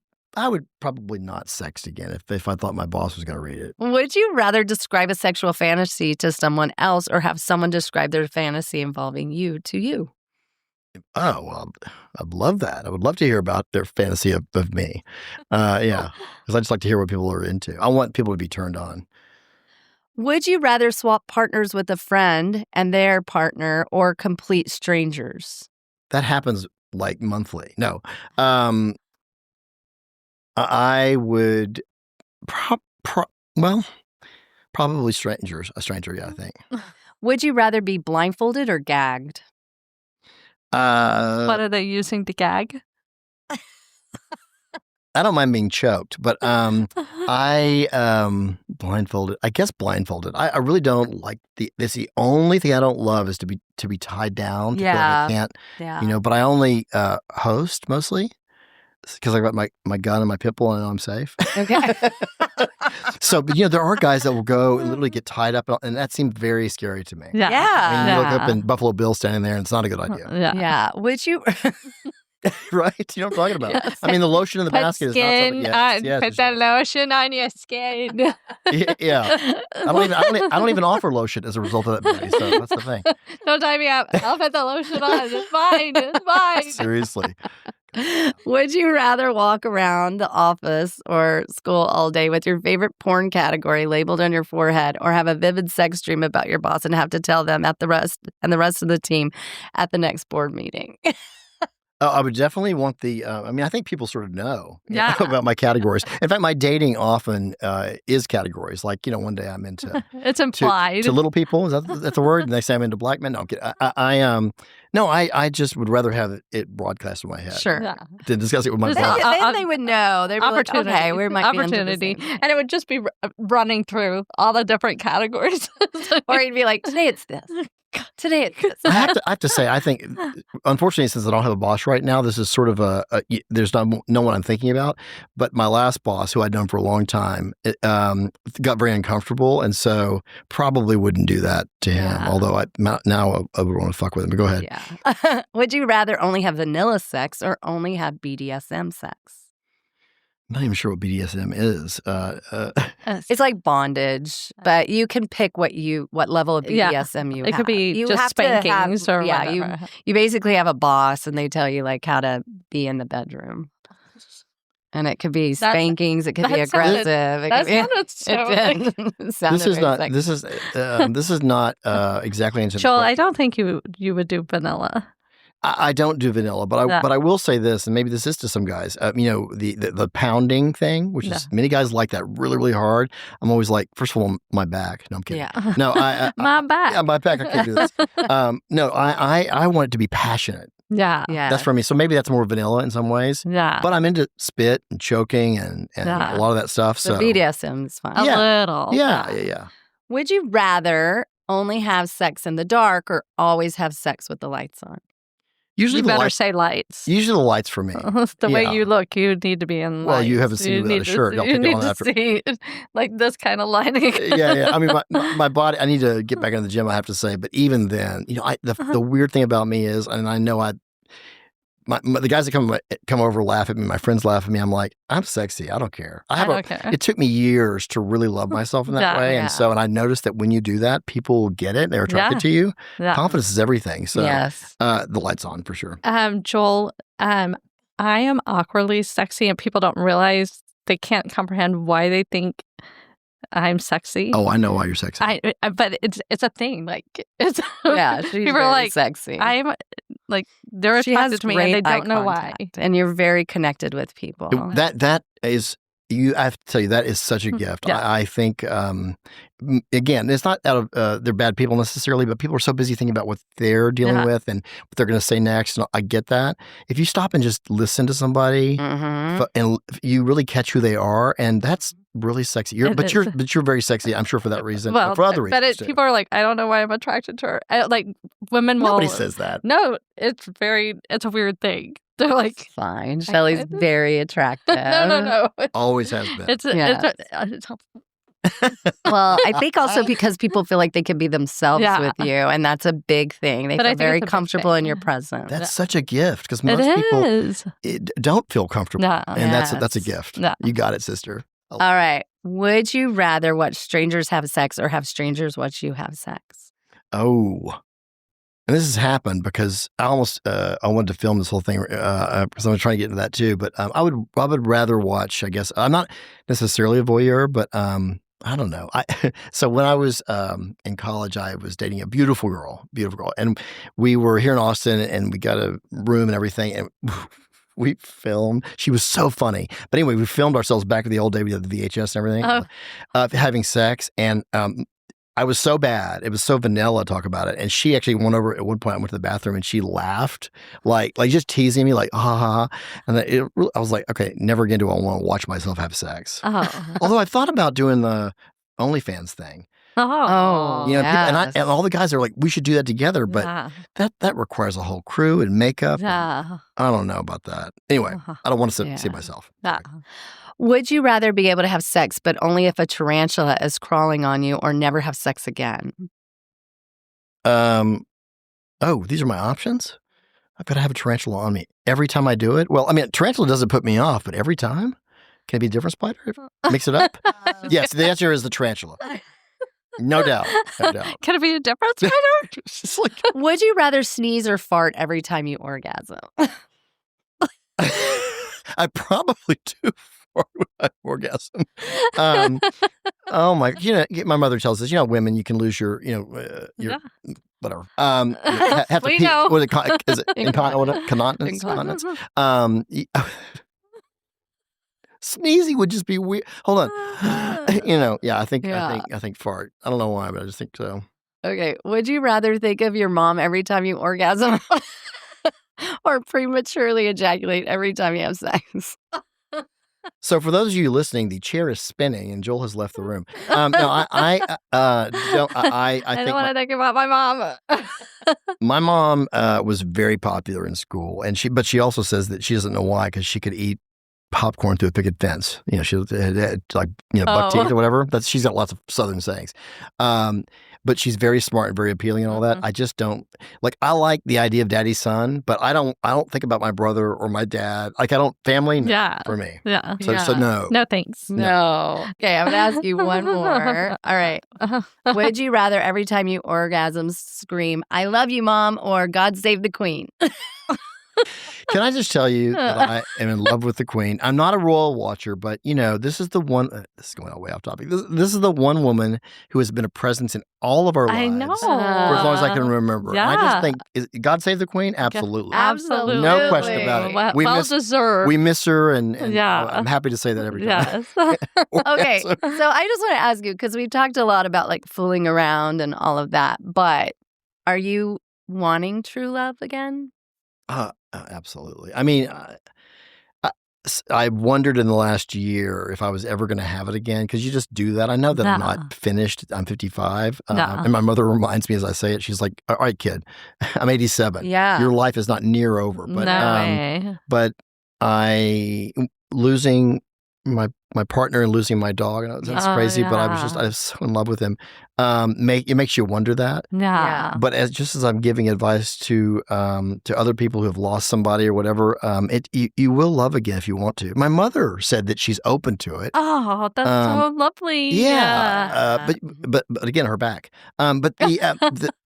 probably not sext again if I thought my boss was going to read it. Would you rather describe a sexual fantasy to someone else or have someone describe their fantasy involving you to you? Oh, well, I'd love that. I would love to hear about their fantasy of me. Yeah, because I just like to hear what people are into. I want people to be turned on. Would you rather swap partners with a friend and their partner or complete strangers? That happens like monthly. No. I would probably strangers. A stranger, yeah, I think. Would you rather be blindfolded or gagged? What are they using to gag? I don't mind being choked, but I blindfolded. I guess blindfolded. I really don't like that's the only thing I don't love is to be tied down. To feel like I can't, Yeah. But I only host mostly because I got my gun and my pit bull and I know I'm safe. Okay. So, but there are guys that will go and literally get tied up, and that seemed very scary to me. Yeah. I mean, you look Yeah. up and Buffalo Bill standing there, and it's not a good idea, Yeah. Yeah. Would you? right? You know what I'm talking about? Yes. I mean, the lotion in the basket is not something. Yes, put the lotion on your skin. yeah. I don't even offer lotion as a result of that movie. So that's the thing. Don't tie me up. I'll put the lotion on. It's fine. It's fine. Seriously. Would you rather walk around the office or school all day with your favorite porn category labeled on your forehead or have a vivid sex dream about your boss and have to tell them the rest of the team at the next board meeting? Oh, I would definitely want the. I think people sort of know Yeah. about my categories. In fact, my dating often is categories. Like one day I'm into It's implied. to little people. Is that the word? And they say I'm into black men. No, I'm kidding. I just would rather have it broadcast in my head. Sure. Yeah. To discuss it with my Is boss. that- Then they would know. They'd be like, okay, we might be into the opportunity. same. And it would just be running through all the different categories. Or you'd be like, today it's this. Today it's this. I have to say, I think, unfortunately, since I don't have a boss right now, this is sort of there's no one I'm thinking about. But my last boss, who I'd known for a long time, got very uncomfortable, and so probably wouldn't do that to him. Yeah. Although now I would want to fuck with him. But go ahead. Yeah. Would you rather only have vanilla sex or only have BDSM sex? I'm not even sure what BDSM is. It's like bondage, but you can pick what level of Yeah. BDSM you It have. could be You just have to have- spankings or yeah, whatever. you basically have a boss and they tell you like how to be in the bedroom. And it could be spankings, it could be that sounded- aggressive. It That could sounded so it sounded this is very not. sexy. This is not exactly answering. the Joel, question. I don't think you would do vanilla. I don't do vanilla, but Yeah. I will say this, and maybe this is to some guys. The pounding thing, which is many guys like that really, really hard. I'm always like, first of all, my back. No, I'm kidding. Yeah. No, My back. yeah, my back. I can't do this. No, I want it to be passionate. Yeah. Yeah. That's for me. So maybe that's more vanilla in some ways. Yeah. But I'm into spit and choking and Yeah. a lot of that stuff. So So BDSM is fine. a yeah. little. yeah. Would you rather only have sex in the dark or always have sex with the lights on? Usually You the better lights. say lights. Usually the lights for me. The way Yeah. you look, you need to be in Well, lights. you haven't seen me without a need to shirt. see- I'll You take it need on to after. see like this kind of lining. yeah. I mean, my body. I need to get back into the gym. I have to say, but even then, the weird thing about me is, and I know the guys that come over laugh at me. My friends laugh at me. I'm like, I'm sexy. I don't care. I don't care. It took me years to really love myself in that Yeah. way, Yeah. and I noticed that when you do that, people get it. They're attracted Yeah. to you. Yeah. Confidence is everything. So, Yes. the lights on for sure. Joel, I am awkwardly sexy, and people don't realize they can't comprehend why they think I'm sexy. Oh, I know why you're sexy. But it's a thing. Like it's Yeah, she's people very are like sexy. I'm like they're She has attracted to me and they great eye don't know why. contact, and you're very connected with people. That is I have to tell you, that is such a gift. Yeah. I think, again, it's not out of they're bad people necessarily, but people are so busy thinking about what they're dealing with and what they're going to say next. And I get that. If you stop and just listen to somebody and you really catch who they are, and that's really sexy. You're very sexy, I'm sure, for that reason. Well, for other reasons, people are like, I don't know why I'm attracted to her. Like, women will. Nobody says that. No, it's a weird thing. They're like, Fine. Shelley's very attractive. No. Always has been. It's Well, I think also because people feel like they can be themselves Yeah. with you, and that's a big thing. They But I feel think very it's a big comfortable thing. in your presence. That's such a gift because it most people is. don't feel comfortable. No. And that's a Yes. gift. No. You got it, sister. All right. Would you rather watch strangers have sex or have strangers watch you have sex? Oh. And this has happened because I almost I wanted to film this whole thing because I'm trying to get into that too. But I would rather watch. I guess I'm not necessarily a voyeur, but I don't know. So when I was in college, I was dating a beautiful girl, and we were here in Austin, and we got a room and everything, and we filmed. She was so funny. But anyway, we filmed ourselves back in the old day. We had the VHS and everything, having sex, and I was so bad. It was so vanilla to talk about it. And she actually went over at one point. I went to the bathroom and she laughed, like just teasing me, like, ha ha ha. And I was like, okay, never again do I want to watch myself have sex. Although I thought about doing the OnlyFans thing. Oh, You know, yes. and all the guys are like, we should do that together. But that requires a whole crew and makeup. Yeah. And I don't know about that. Anyway, I don't want to see myself. Yeah. Would you rather be able to have sex, but only if a tarantula is crawling on you, or never have sex again? Oh, these are my options? I've got to have a tarantula on me every time I do it? Well, I mean, tarantula doesn't put me off, but every time? Can it be a different spider? Mix it up? Yes, the answer is the tarantula. No doubt. Can it be a different spider? It's just like... Would you rather sneeze or fart every time you orgasm? I probably do fart when I orgasm. Oh my! My mother tells us, women, you can lose your whatever. Have to We pee. know. What is it incontinence? Sneezing would just be weird. Hold on. I think fart. I don't know why, but I just think so. Okay. Would you rather think of your mom every time you orgasm or prematurely ejaculate every time you have sex? So for those of you listening, the chair is spinning and Joel has left the room. I don't want to think about my mom. My mom was very popular in school, but she also says that she doesn't know why, because she could eat popcorn through a picket fence. She had buck teeth or whatever. She's got lots of Southern sayings. But she's very smart and very appealing and all that. I just don't I like the idea of daddy's son, but I don't think about my brother or my dad. Family for me. Yeah. So no. No thanks. No. Okay, I'm going to ask you one more. All right. Would you rather every time you orgasm scream, I love you, Mom, or God save the Queen? Can I just tell you that I am in love with the Queen? I'm not a royal watcher, but this is the one. This is going way off topic. This is the one woman who has been a presence in all of our lives. I know. For as long as I can remember. Yeah. And I just think, God save the Queen? Absolutely. Absolutely. No question about it. Well deserved. We miss her, and Yeah. I'm happy to say that every time. Yes. Okay, so I just want to ask you, because we've talked a lot about fooling around and all of that, but are you wanting true love again? Absolutely. I mean, I wondered in the last year if I was ever going to have it again, because you just do that. I know that I'm not finished. I'm 55. And my mother reminds me as I say it, she's like, all right, kid, I'm 87. Yeah. Your life is not near over. But, No way. But losing my partner and losing my dog, and that's crazy, but I was so in love with him. It makes you wonder that. Yeah. But just as I'm giving advice to other people who have lost somebody or whatever, you will love again if you want to. My mother said that she's open to it. Oh, that's so lovely. Yeah. But again, her back. But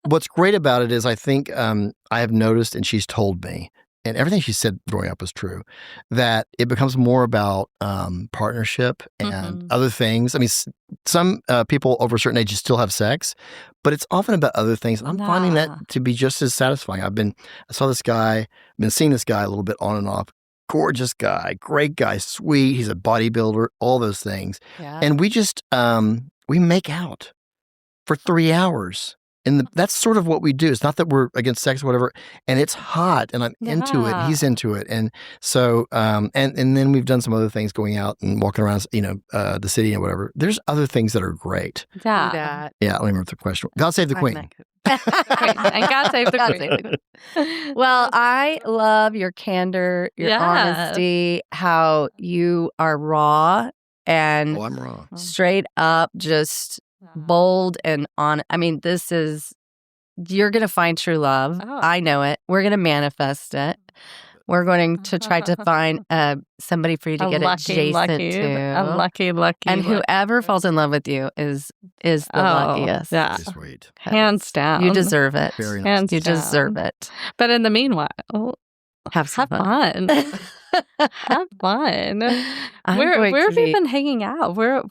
what's great about it is I think I have noticed, and she's told me, and everything she said growing up was true, that it becomes more about partnership and other things. I mean, some people over a certain age still have sex, but it's often about other things. And I'm finding that to be just as satisfying. I saw this guy, been seeing this guy a little bit on and off gorgeous guy, great guy, sweet. He's a bodybuilder, all those things. Yeah. And we just, we make out for 3 hours. And that's sort of what we do. It's not that we're against sex or whatever. And it's hot and I'm into it. And he's into it. And so, and then we've done some other things, going out and walking around, the city and whatever. There's other things that are great. Yeah. That. Yeah, let me remember the question. God save the Queen. And God save the God Queen. save the Queen. Well, I love your candor, your honesty, how you are raw and Oh, I'm wrong. straight up, just bold and on. I mean, you're going to find true love. Oh. I know it. We're going to manifest it. We're going to try to find somebody for you to get adjacent to. A lucky. And whoever falls in love with you is the luckiest. Yeah. Pretty sweet. Hands down. You deserve it. Very nice. Hands You down. deserve it. But in the meanwhile, Have some have fun. Have fun. Where have you been hanging out? Where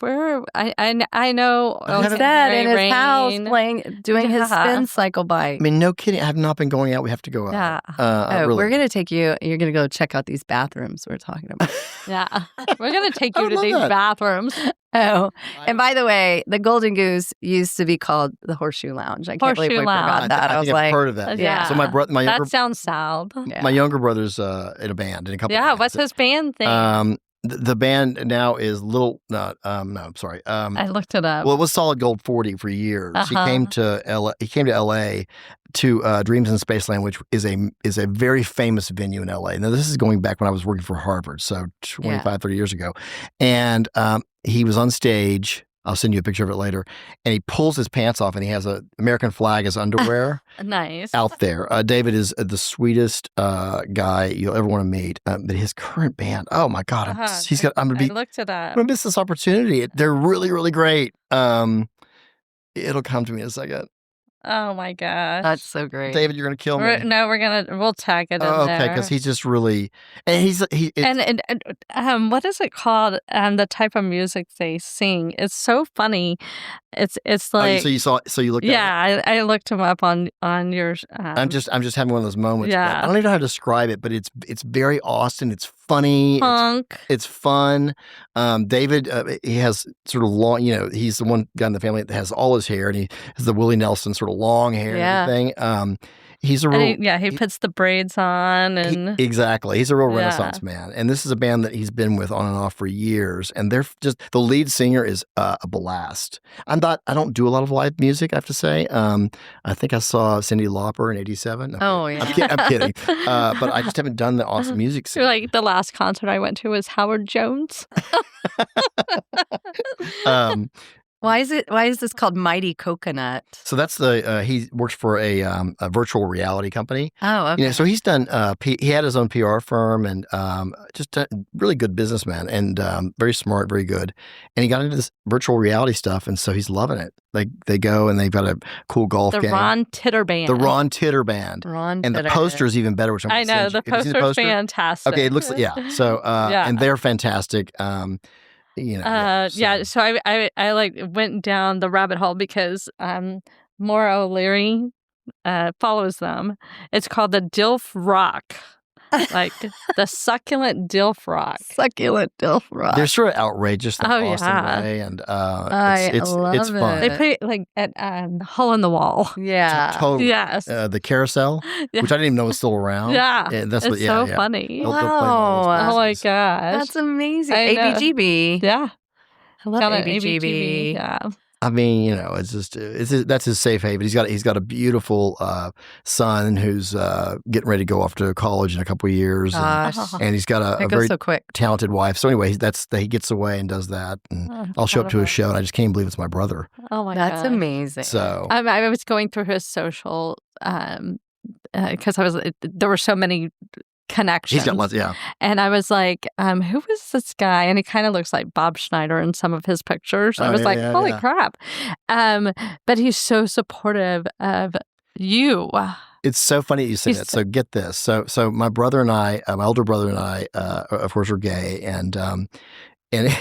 I know. He's dead in his house doing his spin cycle bike. I mean, no kidding. I have not been going out. We have to go out. Yeah. Really. We're gonna take you. You're gonna go check out these bathrooms we're talking about. Yeah. We're gonna take I you to love these that. bathrooms. Oh, and by the way, the Golden Goose used to be called the Horseshoe Lounge. I can't believe we Horseshoe forgot Lounge. that. I I was think I've like, heard of that. Yeah. So my younger, That sounds sad. yeah. my younger brother's in a band, in a couple. Yeah. bands. What's his band thing? The band now is Little. No, I'm sorry. I looked it up. Well, it was Solid Gold 40 for years. He came to LA. He came to LA to Dreams in Spaceland, which is a very famous venue in LA. Now, this is going back when I was working for Harvard, so 25, 30 years ago. And he was on stage. I'll send you a picture of it later. And he pulls his pants off, and he has an American flag as underwear Nice. out there. David is the sweetest guy you'll ever want to meet. But his current band, oh my God, I looked it up. I'm gonna miss this opportunity. They're really, really great. It'll come to me in a second. Oh my gosh. That's so great. David, you're gonna kill me. We'll tag it in Oh, there. okay, because he's just really, and what is it called? The type of music they sing. It's so funny. It's like so you looked at it. yeah. I looked him up on your. I'm just having one of those moments. Yeah. I don't even know how to describe it, but it's very Austin. It's funny. punk. It's fun. David, he has sort of long, he's the one guy in the family that has all his hair, and he has the Willie Nelson sort of long hair and everything. He's a real, he puts the braids on and exactly. He's a real Yeah. Renaissance man. And this is a band that he's been with on and off for years. And they're just, the lead singer is a blast. I don't do a lot of live music, I have to say. I think I saw Cyndi Lauper in '87. Oh, yeah. I'm kidding. But I just haven't done the awesome music scene. like the last concert I went to was Howard Jones. Why is this called Mighty Coconut? So that's he works for a virtual reality company. Oh, okay. So he's done, he had his own PR firm and just a really good businessman and very smart, very good. And he got into this virtual reality stuff. And so he's loving it. They go and they've got a cool golf The game. Ron Titter Band. The Ron Titter Band. And the poster is even better, which I'm I gonna know. send The you. Have you seen poster's fantastic. Okay, it looks like, yeah. So, and they're fantastic. Yeah. So I like went down the rabbit hole because Maura O'Leary follows them. It's called the Dilf Rock. Like the succulent Dilf Rock. Succulent Dilf Rock. They're sort of outrageous the Oh, Austin yeah. way, and I it's love fun. They play it like at Hole in the Wall. Yeah. Totally. Yes. The carousel, Yeah. which I didn't even know was still around. Yeah. That's It's what. so Yeah. funny. They'll play all those Wow. Oh my places. gosh. That's amazing. I know. ABGB. Yeah. I love Got an ABGB. Yeah. I mean, it's just that's his safe haven. He's got a beautiful son who's getting ready to go off to college in a couple of years, Gosh. and he's got a It very goes so quick. talented wife. So anyway, he gets away and does that, and I'll show up to his show, and I just can't believe it's my brother. Oh my That's gosh. amazing. So I was going through his social because there were so many connections. he's got lots. Yeah, And I was like, who is this guy? And he kind of looks like Bob Schneider in some of his pictures. I Oh, was yeah, like, yeah, holy yeah. crap. But he's so supportive of you. it's so funny that you say He's- that. So get this. So my brother and I, my older brother and I, of course, are gay, and And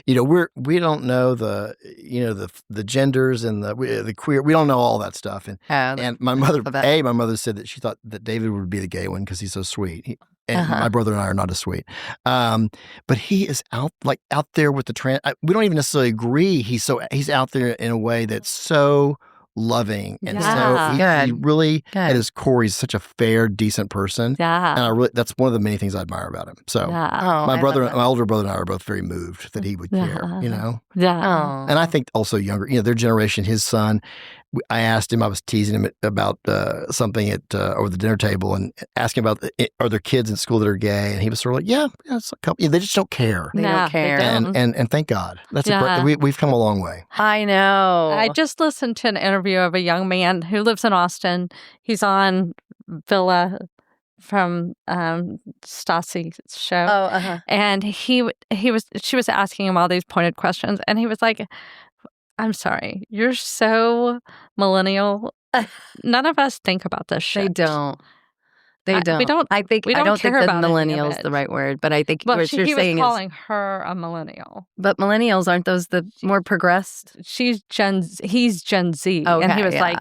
we don't know the genders and the queer. We don't know all that stuff. And my mother said that she thought that David would be the gay one because he's so sweet. And my brother and I are not as sweet. But he is out there with the trans. We don't even necessarily agree. He's out there in a way that's so loving, and so he really at his core, he's such a fair, decent person. And that's one of the many things I admire about him. So my older brother and I are both very moved that he would care. And I think also younger, their generation, his son. I asked him, I was teasing him about something at over the dinner table and asking about are there kids in school that are gay, and he was sort of like, yeah, it's a couple. They just don't care. They don't care, and thank God. That's we've come a long way. I know. I just listened to an interview of a young man who lives in Austin. He's on Villa from Stassi's show, and she was asking him all these pointed questions, and he was like, I'm sorry, you're so millennial. None of us think about this shit. They don't. They don't. We don't. I think we I don't think care that about millennial is the right word, but I think what you're saying was calling her a millennial. But millennials aren't those the more progressed? He's Gen Z, and he was like,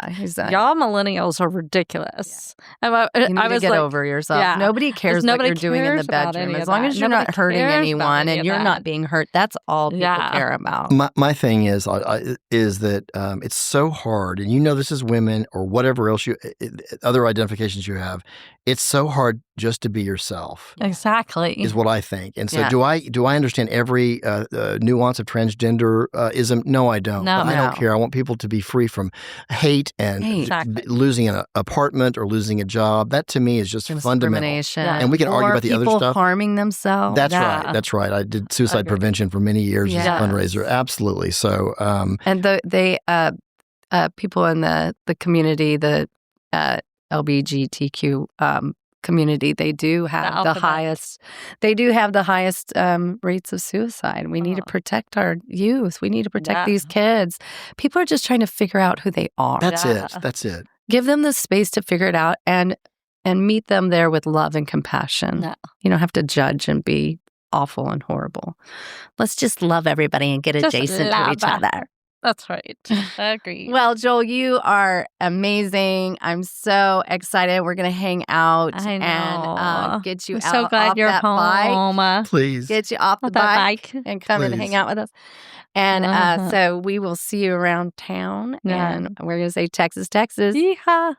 "Y'all millennials are ridiculous." Yeah. You need to get over yourself. Yeah. Nobody cares what you're doing in the bedroom. As long as you're not hurting anyone and you're not being hurt, that's all people care about. My thing is that it's so hard, and this is women or whatever else other identifications you have. It's so hard just to be yourself. Exactly. Is what I think. And so do I understand every nuance of transgenderism? No, I don't. I don't care. I want people to be free from hate and losing an apartment or losing a job. That to me is just fundamental. And we can argue about the other stuff. Harming themselves. That's right. That's right. I did suicide prevention for many years as a fundraiser. Absolutely. So and they people in the community, the LGBTQ community, they do have the highest. They do have the highest rates of suicide. We need to protect our youth. We need to protect these kids. People are just trying to figure out who they are. That's it. That's it. Give them the space to figure it out and meet them there with love and compassion. No. You don't have to judge and be awful and horrible. Let's just love everybody and get adjacent to each other. That's right. I agree. Well, Joel, you are amazing. I'm so excited. We're going to hang out and get you so glad you're home. Bike. Please. Get you off the bike and come and hang out with us. And so we will see you around town. And we're going to say Texas, Texas. Yeehaw.